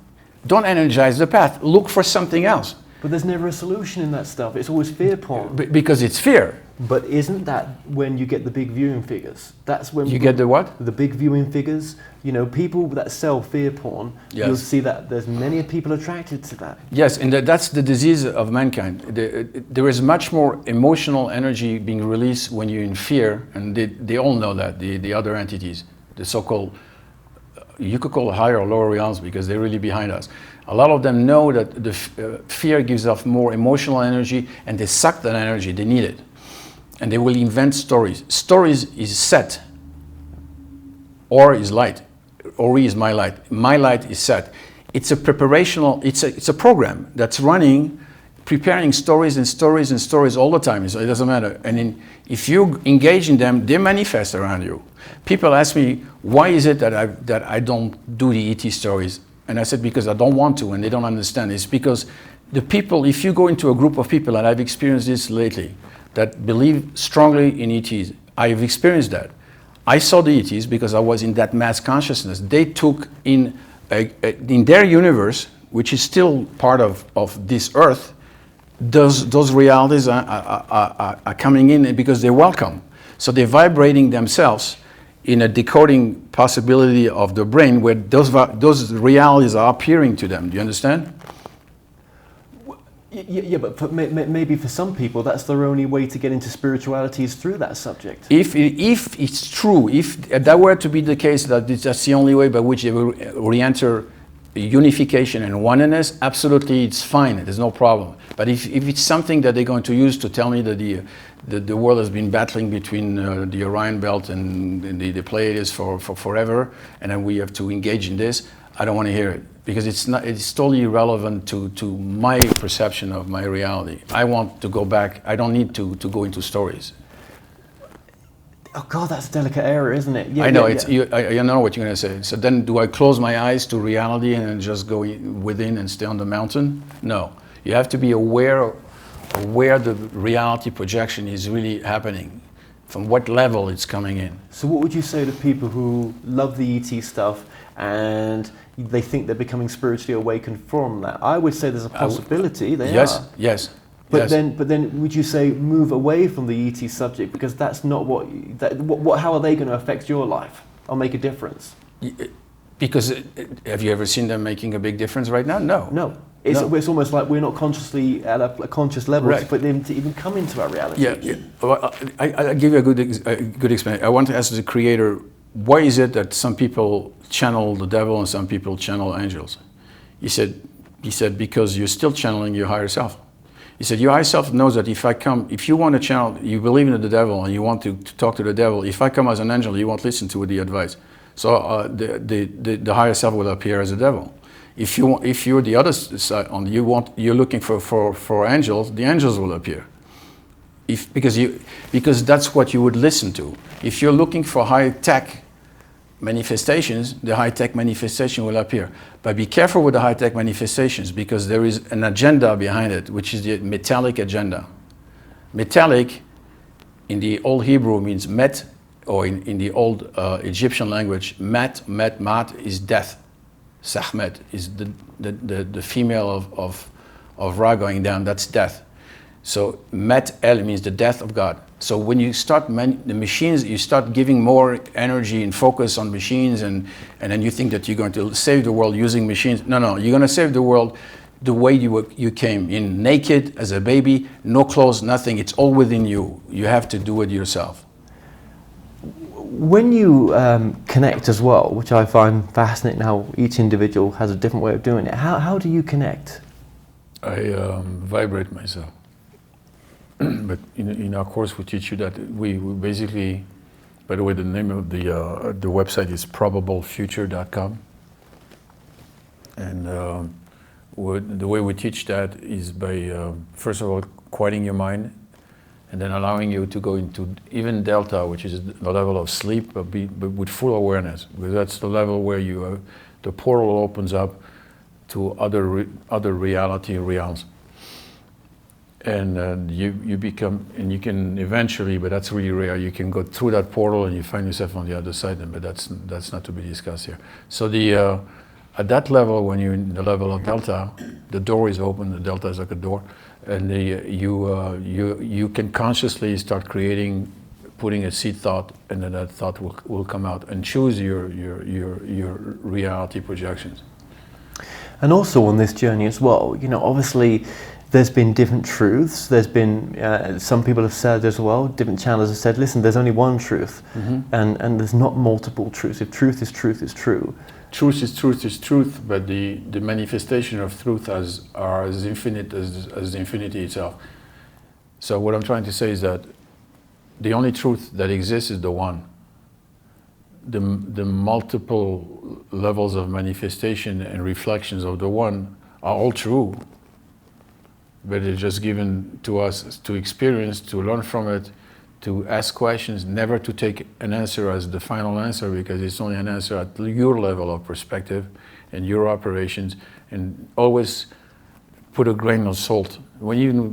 Don't energize the path. Look for something else. But there's never a solution in that stuff. It's always fear porn. Because it's fear. But isn't that when you get the big viewing figures? That's when you get the what? The big viewing figures. You know, people that sell fear porn, yes. You'll see that there's many people attracted to that. Yes, and that's the disease of mankind. There is much more emotional energy being released when you're in fear, and they all know that, the other entities, the so-called, you could call higher or lower realms because they're really behind us. A lot of them know that the fear gives off more emotional energy, and they suck that energy, they need it. And they will invent stories. Stories is set, or is light. Ori is my light. My light is set. It's a preparational, it's a program that's running, preparing stories and stories and stories all the time. So it doesn't matter. And if you engage in them, they manifest around you. People ask me, why is it that I don't do the ET stories? And I said, because I don't want to, and they don't understand. It's because the people, if you go into a group of people, and I've experienced this lately, that believe strongly in ETs, I've experienced that. I saw the ETs because I was in that mass consciousness. They took in their universe, which is still part of this earth, those realities are coming in because they're welcome. So they're vibrating themselves in a decoding possibility of the brain where those realities are appearing to them. Do you understand? Yeah, but maybe for some people that's their only way to get into spirituality is through that subject. If it's true, if that were to be the case, that that's the only way by which they will re-enter unification and oneness, absolutely it's fine, there's no problem. But if it's something that they're going to use to tell me that the world has been battling between the Orion belt and the Pleiades for forever, and then we have to engage in this, I don't want to hear it. Because it's totally irrelevant to my perception of my reality. I want to go back. I don't need to go into stories. Oh God, that's a delicate area, isn't it? Yeah, I know, yeah. I know what you're going to say. So then do I close my eyes to reality and just go within and stay on the mountain? No. You have to be aware of where the reality projection is really happening, from what level it's coming in. So what would you say to people who love the ET stuff and they think they're becoming spiritually awakened from that? I would say there's a possibility they are. Yes. But then would you say move away from the ET subject because that's not how are they going to affect your life or make a difference? Because have you ever seen them making a big difference right now? No. No. It's almost like we're not consciously at a conscious level right. for them to even come into our reality. Yeah. Well, I'll give you a good explanation. I want to ask the creator, why is it that some people channel the devil and some people channel angels? He said because you're still channeling your higher self. He said your higher self knows that if you want to channel, you believe in the devil and you want to talk to the devil, if I come as an angel, you won't listen to the advice. So the higher self will appear as a devil. If you're the other side, you're looking for angels, the angels will appear. Because that's what you would listen to. If you're looking for high-tech manifestations, the high-tech manifestation will appear. But be careful with the high-tech manifestations because there is an agenda behind it, which is the metallic agenda. Metallic in the old Hebrew means met, or in the old Egyptian language, mat is death. Sahmet is the female of Ra going down, that's death. So Met El means the death of God. So when you start the machines, you start giving more energy and focus on machines, and then you think that you're going to save the world using machines. No, you're going to save the world the way you came in, naked as a baby, no clothes, nothing. It's all within you. You have to do it yourself. When you connect as well, which I find fascinating, how each individual has a different way of doing it. How do you connect? I vibrate myself. But in our course, we teach you that we basically, by the way, the name of the website is probablefuture.com. And the way we teach that is by, first of all, quieting your mind, and then allowing you to go into even delta, which is the level of sleep, but with full awareness, because that's the level where the portal opens up to other reality realms. And you become, and you can eventually, but that's really rare, you can go through that portal and you find yourself on the other side, but that's not to be discussed here. So at that level, when you're in the level of delta, the door is open, the delta is like a door, and you can consciously start creating, putting a seed thought, and then that thought will come out and choose your reality projections. And also on this journey as well, obviously there's been different truths. There's been, some people have said as well, different channels have said, listen, there's only one truth, and there's not multiple truths. If truth is true. Truth is truth, but the manifestation of truth are as infinite as the infinity itself. So what I'm trying to say is that the only truth that exists is the one. The multiple levels of manifestation and reflections of the one are all true, but it's just given to us to experience, to learn from it, to ask questions, never to take an answer as the final answer, because it's only an answer at your level of perspective and your operations, and always put a grain of salt.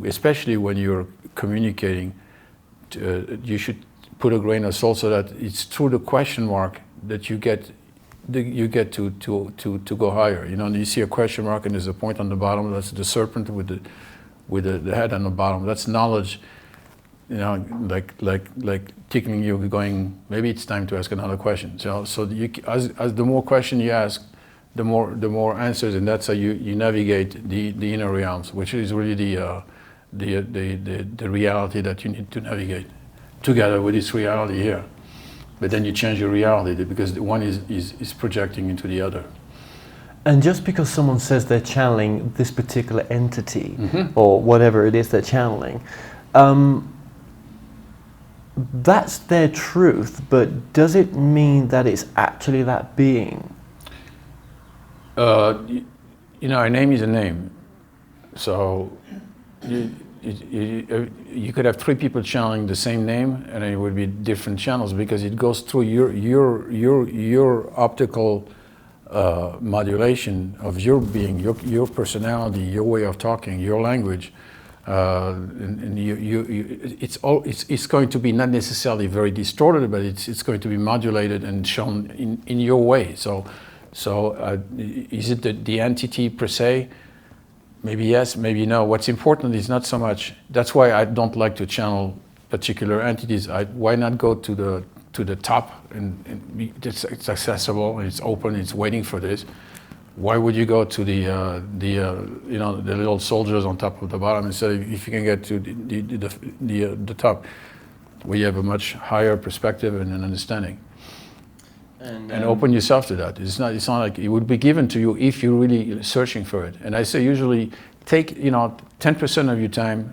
Especially when you're communicating, you should put a grain of salt so that it's through the question mark that you get to go higher. You see a question mark and there's a point on the bottom. That's the serpent with the head on the bottom. That's knowledge. Like tickling you, going, maybe it's time to ask another question. So as the more question you ask, the more answers, and that's how you navigate the inner realms, which is really the reality that you need to navigate together with this reality here. But then you change your reality because the one is projecting into the other. And just because someone says they're channeling this particular entity or whatever it is they're channeling, that's their truth, but does it mean that it's actually that being? A name is a name. So you could have three people channeling the same name, and it would be different channels because it goes through your optical modulation of your being, your personality, your way of talking, your language. And it's going to be not necessarily very distorted, but it's going to be modulated and shown in your way. So is it the entity per se? Maybe yes, maybe no. What's important is not so much. That's why I don't like to channel particular entities. Why not go to the top and it's accessible, it's open, it's waiting for this. Why would you go to the little soldiers on top of the bottom instead of if you can get to the top, where you have a much higher perspective and an understanding, and open yourself to that. It's not like it would be given to you if you're really searching for it. And I say usually take 10% of your time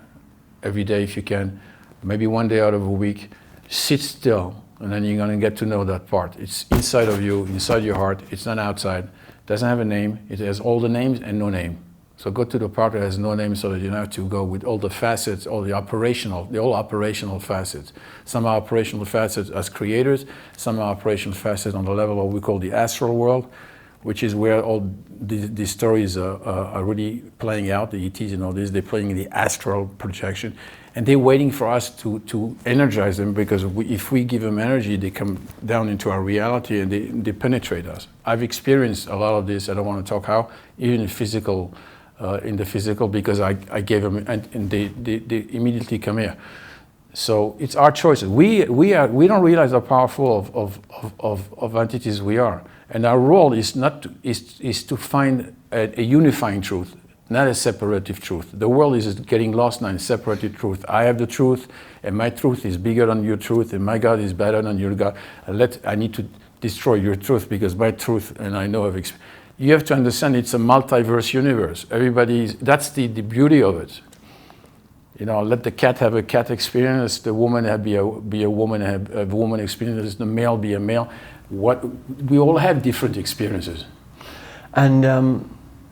every day if you can, maybe one day out of a week, sit still, and then you're going to get to know that part. It's inside of you, inside your heart. It's not outside. Doesn't have a name. It has all the names and no name. So go to the part that has no name so that you don't have to go with all the facets, all operational facets. Some are operational facets as creators, some are operational facets on the level of what we call the astral world, which is where all these stories are really playing out, the ETs and all this, they're playing the astral projection. And they're waiting for us to energize them, because if we give them energy, they come down into our reality and they penetrate us. I've experienced a lot of this. I don't want to talk how, even in the physical, because I gave them and they immediately come here. So it's our choices. We don't realize how powerful of entities we are, and our role is to find a unifying truth. not a separative truth. The world is getting lost now in separative truth. I have the truth, and my truth is bigger than your truth, and my God is better than your God. I need to destroy your truth because my truth, and I know of you have to understand it's a multiverse universe. That's the beauty of it. You know, let the cat have a cat experience, the woman be a woman, have a woman experience, the male be a male. We all have different experiences. And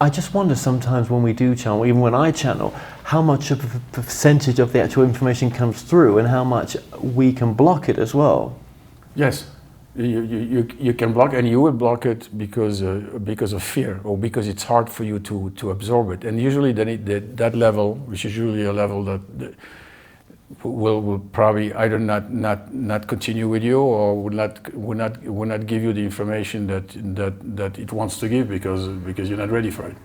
I just wonder sometimes when we do channel, even when I channel, how much of a percentage of the actual information comes through and how much we can block it as well. Yes. You can block, and you will block it because of fear, or because it's hard for you to absorb it. And usually that level, which is usually a level that will probably either not continue with you, or will not give you the information that it wants to give because you're not ready for it.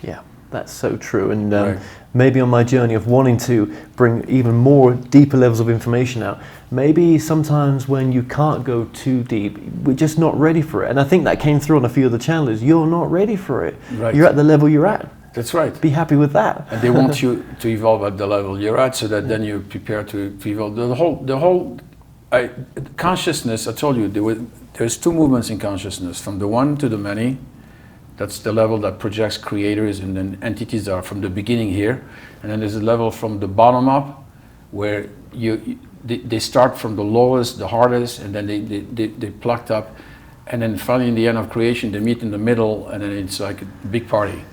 Yeah. That's so true, and right. Maybe on my journey of wanting to bring even more deeper levels of information out, maybe sometimes when you can't go too deep, we're just not ready for it. And I think that came through on a few of the channels. You're not ready for it. Right. You're at the level you're at. That's right. Be happy with that. And they want you to evolve at the level you're at, so that then you're prepared to evolve. The whole consciousness. I told you there's two movements in consciousness: from the one to the many. That's the level that projects creators and then entities are from the beginning here. And then there's a level from the bottom up where they start from the lowest, the hardest, and then they plucked up. And then finally in the end of creation, they meet in the middle, and then it's like a big party.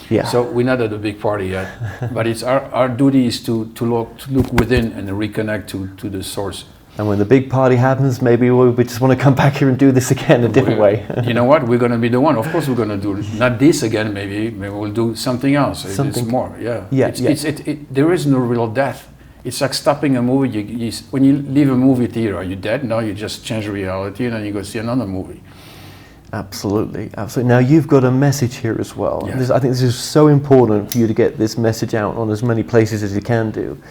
Yeah. So we're not at a big party yet, but it's our duty is to look within and reconnect to the source. And when the big party happens, maybe we just want to come back here and do this again a different way. You know what? We're going to be the one. Of course, we're going to do not this again. Maybe we'll do something else. It's more. Yeah. There is no real death. It's like stopping a movie. When you leave a movie theater, are you dead? No, you just change reality, and then you go see another movie. Absolutely, absolutely. Now you've got a message here as well. Yes. I think this is so important for you to get this message out on as many places as you can do.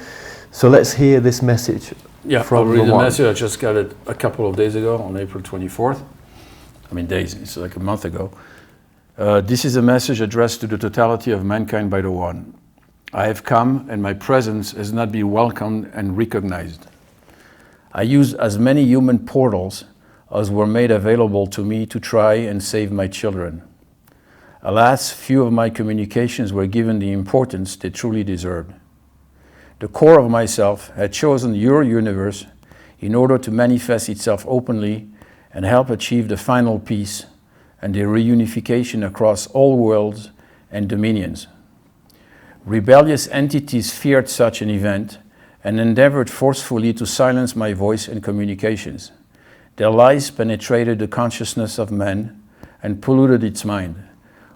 So let's hear this message. Yeah, I'll read the message. I just got it a couple of days ago on April 24th. I mean days, it's like a month ago. This is a message addressed to the totality of mankind by the One. I have come, and my presence has not been welcomed and recognized. I used as many human portals as were made available to me to try and save my children. Alas, few of my communications were given the importance they truly deserved. The core of myself had chosen your universe in order to manifest itself openly and help achieve the final peace and the reunification across all worlds and dominions. Rebellious entities feared such an event and endeavored forcefully to silence my voice and communications. Their lies penetrated the consciousness of man and polluted its mind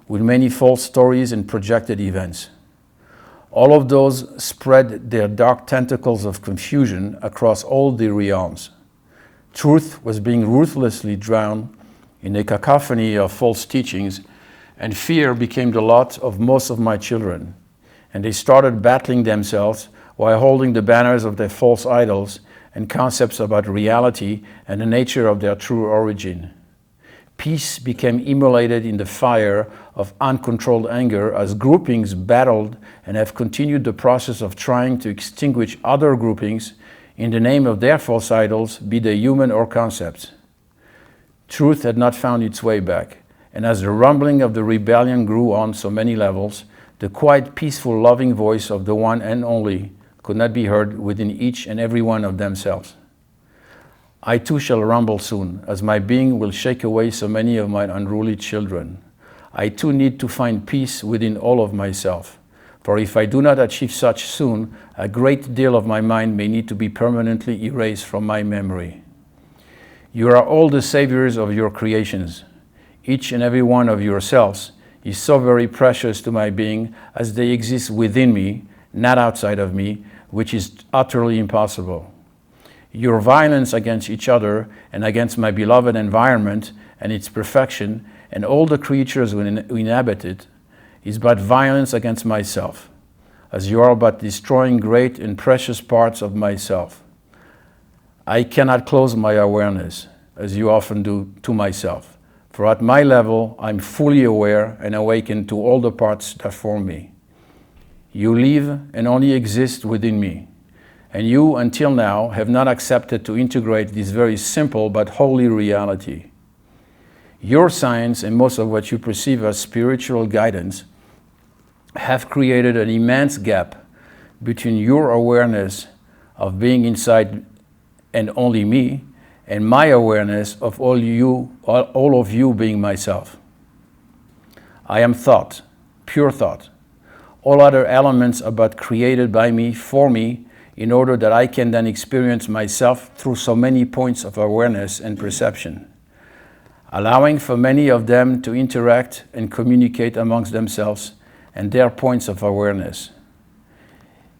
with many false stories and projected events. All of those spread their dark tentacles of confusion across all the realms. Truth was being ruthlessly drowned in a cacophony of false teachings, and fear became the lot of most of my children. And they started battling themselves while holding the banners of their false idols and concepts about reality and the nature of their true origin. Peace became immolated in the fire of uncontrolled anger as groupings battled and have continued the process of trying to extinguish other groupings in the name of their false idols, be they human or concepts. Truth had not found its way back, and as the rumbling of the rebellion grew on so many levels, the quiet, peaceful, loving voice of the One and Only could not be heard within each and every one of themselves. I too shall rumble soon, as my being will shake away so many of my unruly children. I too need to find peace within all of myself. For if I do not achieve such soon, a great deal of my mind may need to be permanently erased from my memory. You are all the saviors of your creations. Each and every one of yourselves is so very precious to my being as they exist within me, not outside of me, which is utterly impossible. Your violence against each other and against my beloved environment and its perfection and all the creatures who inhabit it is but violence against myself, as you are but destroying great and precious parts of myself. I cannot close my awareness, as you often do, to myself, for at my level I'm fully aware and awakened to all the parts that form me. You live and only exist within me. And you, until now, have not accepted to integrate this very simple but holy reality. Your science and most of what you perceive as spiritual guidance have created an immense gap between your awareness of being inside and only me, and my awareness of all of you being myself. I am thought, pure thought. All other elements are but created by me, for me, in order that I can then experience myself through so many points of awareness and perception, allowing for many of them to interact and communicate amongst themselves and their points of awareness.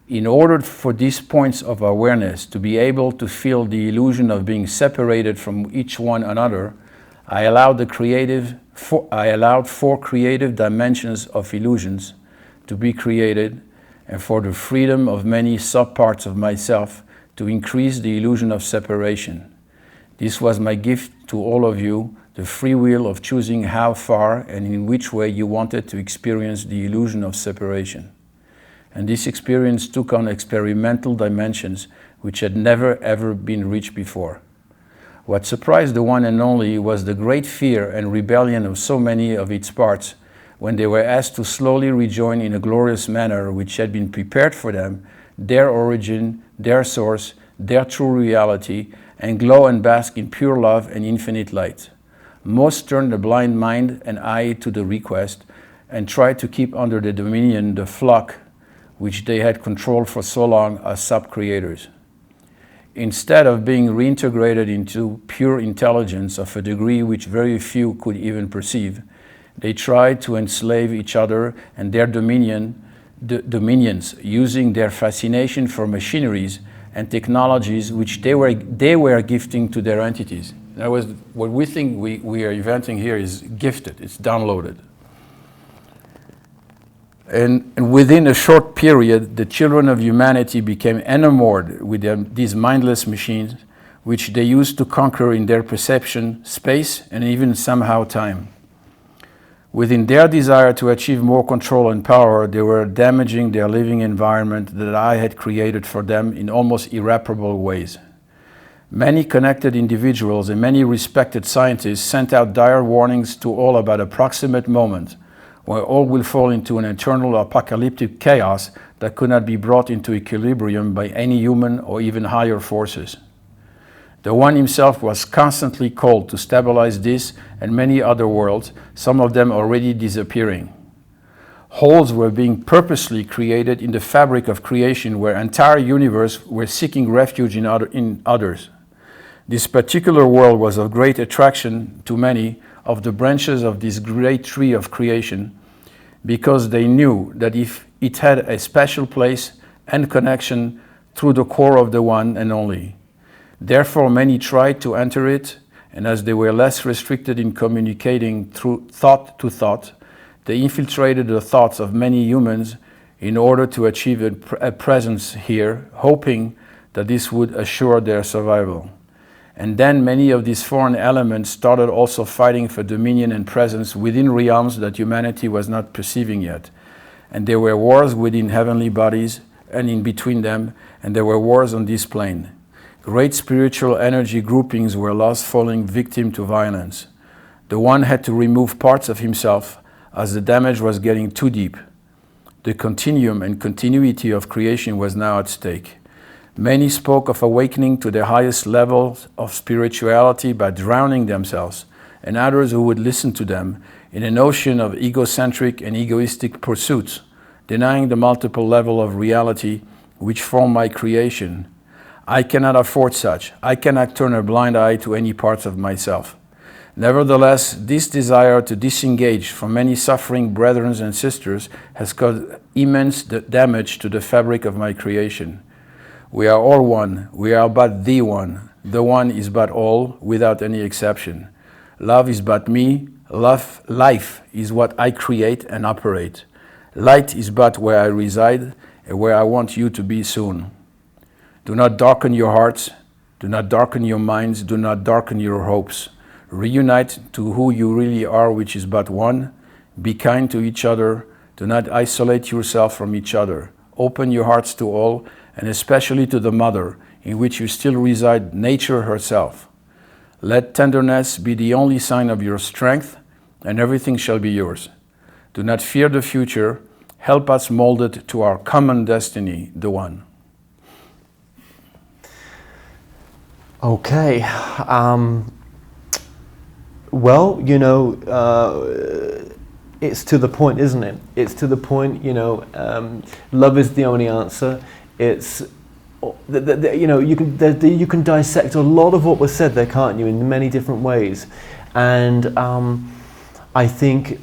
In order for these points of awareness to be able to feel the illusion of being separated from each one another, I allowed four creative dimensions of illusions to be created, and for the freedom of many subparts of myself to increase the illusion of separation. This was my gift to all of you, the free will of choosing how far and in which way you wanted to experience the illusion of separation. And this experience took on experimental dimensions which had never ever been reached before. What surprised the one and only was the great fear and rebellion of so many of its parts when they were asked to slowly rejoin in a glorious manner which had been prepared for them, their origin, their source, their true reality, and glow and bask in pure love and infinite light. Most turned a blind mind and eye to the request and tried to keep under their dominion the flock which they had controlled for so long as sub-creators. Instead of being reintegrated into pure intelligence of a degree which very few could even perceive, they tried to enslave each other and their dominions using their fascination for machineries and technologies which they were gifting to their entities. That was what we think we are inventing here is gifted, it's downloaded. And within a short period, the children of humanity became enamored with these mindless machines which they used to conquer in their perception, space, and even somehow time. Within their desire to achieve more control and power, they were damaging their living environment that I had created for them in almost irreparable ways. Many connected individuals and many respected scientists sent out dire warnings to all about a proximate moment where all will fall into an eternal apocalyptic chaos that could not be brought into equilibrium by any human or even higher forces. The One himself was constantly called to stabilize this and many other worlds, some of them already disappearing. Holes were being purposely created in the fabric of creation where entire universes were seeking refuge in others. This particular world was of great attraction to many of the branches of this great tree of creation because they knew that if it had a special place and connection through the core of the One and only. Therefore, many tried to enter it, and as they were less restricted in communicating through thought to thought, they infiltrated the thoughts of many humans in order to achieve a presence here, hoping that this would assure their survival. And then many of these foreign elements started also fighting for dominion and presence within realms that humanity was not perceiving yet. And there were wars within heavenly bodies and in between them, and there were wars on this plane. Great spiritual energy groupings were lost, falling victim to violence. The One had to remove parts of himself as the damage was getting too deep. The continuum and continuity of creation was now at stake. Many spoke of awakening to their highest levels of spirituality by drowning themselves, and others who would listen to them in an ocean of egocentric and egoistic pursuits, denying the multiple level of reality which form my creation. I cannot afford such. I cannot turn a blind eye to any parts of myself. Nevertheless, this desire to disengage from many suffering brethren and sisters has caused immense damage to the fabric of my creation. We are all one. We are but the One. The One is but all, without any exception. Love is but me. Life is what I create and operate. Light is but where I reside and where I want you to be soon. Do not darken your hearts. Do not darken your minds. Do not darken your hopes. Reunite to who you really are, which is but one. Be kind to each other. Do not isolate yourself from each other. Open your hearts to all, and especially to the mother, in which you still reside, nature herself. Let tenderness be the only sign of your strength, and everything shall be yours. Do not fear the future. Help us mold it to our common destiny, the one. Okay. Well, you know, it's to the point, isn't it? It's to the point, you know, love is the only answer. It's, you know, you can dissect a lot of what was said there, can't you, in many different ways. And I think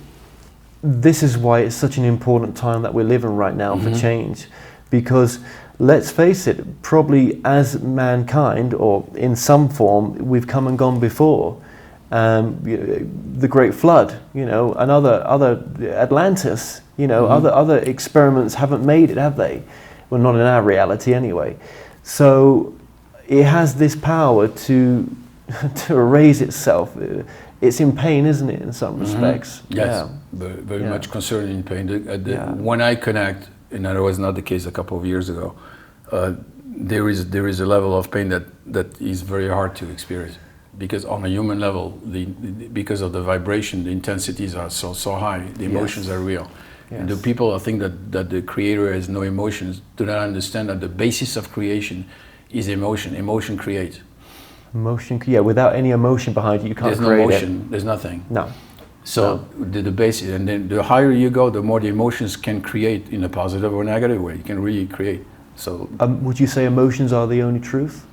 this is why it's such an important time that we're living right now for change. Because let's face it, probably as mankind, or in some form, we've come and gone before. The Great Flood, you know, and other Atlantis, you know, other experiments haven't made it, have they? Well, not in our reality anyway. So it has this power to erase itself. It's in pain, isn't it, in some respects? Yes, very much concerned in pain. When I connect, and that was not the case a couple of years ago, there is a level of pain that is very hard to experience. Because on a human level, because of the vibration, the intensities are so high, the emotions are real. Yes. And the people who think that the creator has no emotions do not understand that the basis of creation is emotion. Emotion creates. Emotion, yeah, without any emotion behind it, you can't create it. There's no emotion, there's nothing. No. So the basis, and then the higher you go, the more the emotions can create in a positive or negative way. You can really create. So would you say emotions are the only truth?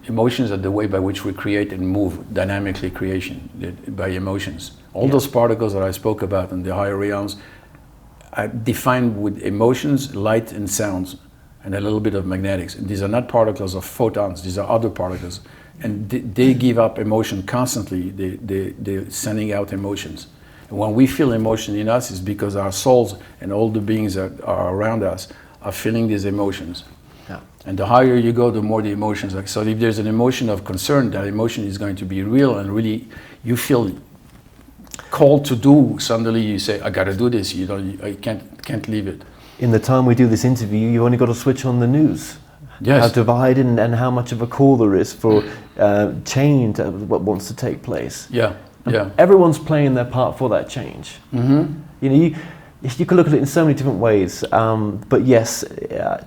Emotions are the way by which we create and move dynamically creation, by emotions. All those particles that I spoke about in the higher realms are defined with emotions, light and sounds, and a little bit of magnetics. And these are not particles of photons, these are other particles. And they give up emotion constantly, they're sending out emotions. And when we feel emotion in us, it's because our souls and all the beings that are around us are feeling these emotions. And the higher you go, the more the emotions are. So if there's an emotion of concern, that emotion is going to be real, and really you feel called to do, suddenly you say, I gotta do this, you know, I can't leave it. In the time we do this interview, you only got to switch on the news. Yes. How divided and how much of a call there is for change, what wants to take place. Yeah, yeah. Everyone's playing their part for that change. You know, you can look at it in so many different ways, but yes,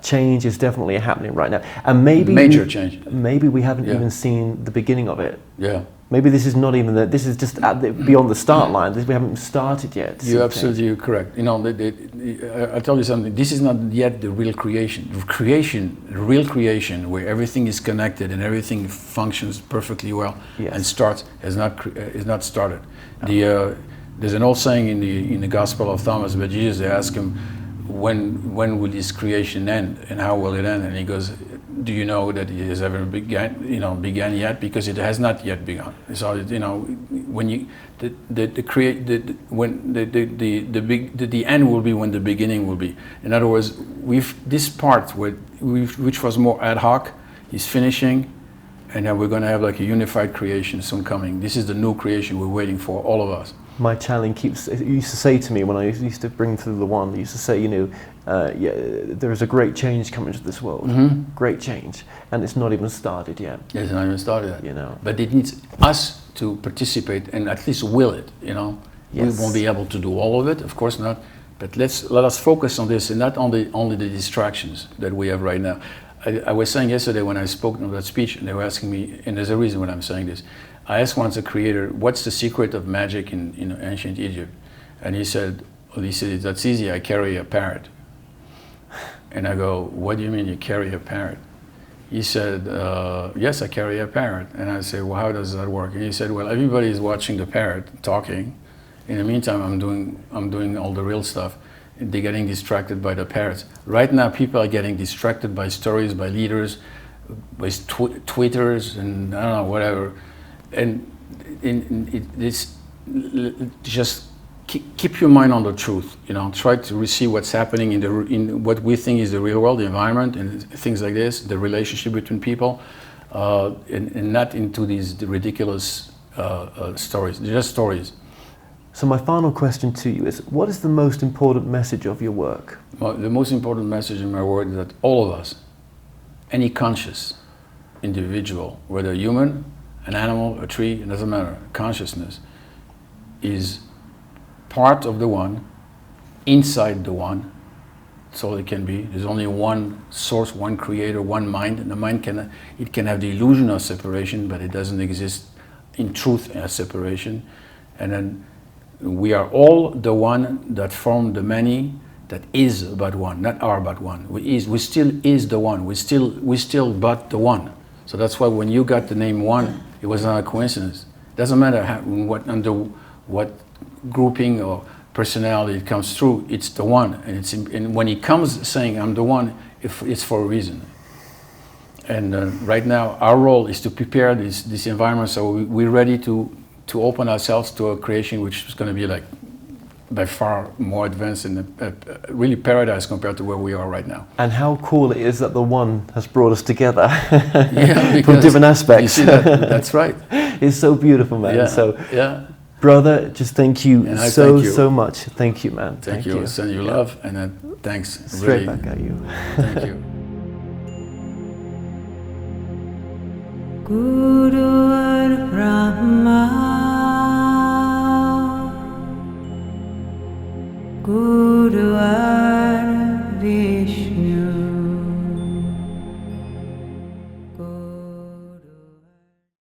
change is definitely happening right now, and maybe major change. Maybe we haven't even seen the beginning of it. Yeah. Maybe this is not even this is just beyond the start line. We haven't started yet. You're absolutely correct. You know, I'll tell you something. This is not yet the real creation. Real creation, where everything is connected and everything functions perfectly well and starts, is not started. No. There's an old saying in the Gospel of Thomas, but Jesus, they ask him, when will this creation end and how will it end? And he goes, do you know that it has ever began yet? Because it has not yet begun. So, you know, when you the end will be when the beginning will be. In other words, this part which was more ad hoc is finishing, and then we're going to have like a unified creation soon coming. This is the new creation we're waiting for, all of us. My challenge used to say to me when I used to bring through the one, he used to say, you know, there is a great change coming to this world, great change, and it's not even started yet. It's not even started yet. You know, but it needs us to participate and at least will it. You know, we won't be able to do all of it, of course not. But let us focus on this and not only the distractions that we have right now. I was saying yesterday when I spoke in that speech, and they were asking me, and there's a reason when I'm saying this. I asked once a creator, what's the secret of magic in ancient Egypt? And he said, that's easy, I carry a parrot. And I go, what do you mean you carry a parrot? He said, yes, I carry a parrot. And I said, well, how does that work? And he said, well, everybody is watching the parrot talking. In the meantime, I'm doing all the real stuff. They're getting distracted by the parrots. Right now, people are getting distracted by stories, by leaders, by tweeters, and I don't know, whatever. And it's just keep your mind on the truth. You know, try to receive what's happening in what we think is the real world, the environment, and things like this, the relationship between people, and not into these ridiculous stories. They're just stories. So my final question to you is, what is the most important message of your work? Well, the most important message in my work is that all of us, any conscious individual, whether a human, an animal, a tree, it doesn't matter, consciousness is part of the One, inside the One. That's all it can be. There's only one source, one creator, one mind, and the mind can have the illusion of separation, but it doesn't exist in truth as separation. And then we are all the one that form the many, that is but one, not are but one. We still is the one. We still but the one. So that's why when you got the name One, it was not a coincidence. It doesn't matter under what grouping or personality it comes through. It's the One, and when he comes saying I'm the One, it's for a reason. And right now, our role is to prepare this environment so we're ready to open ourselves to a creation which is going to be like by far more advanced and really paradise compared to where we are right now. And how cool it is that the One has brought us together Yeah, from different aspects. You see that's right. It's so beautiful, man. Yeah, so, yeah. brother, just thank you so much. Thank you, man. Thank you. Send you love, and thanks. Straight really. back at you. Thank you. Guru Brahma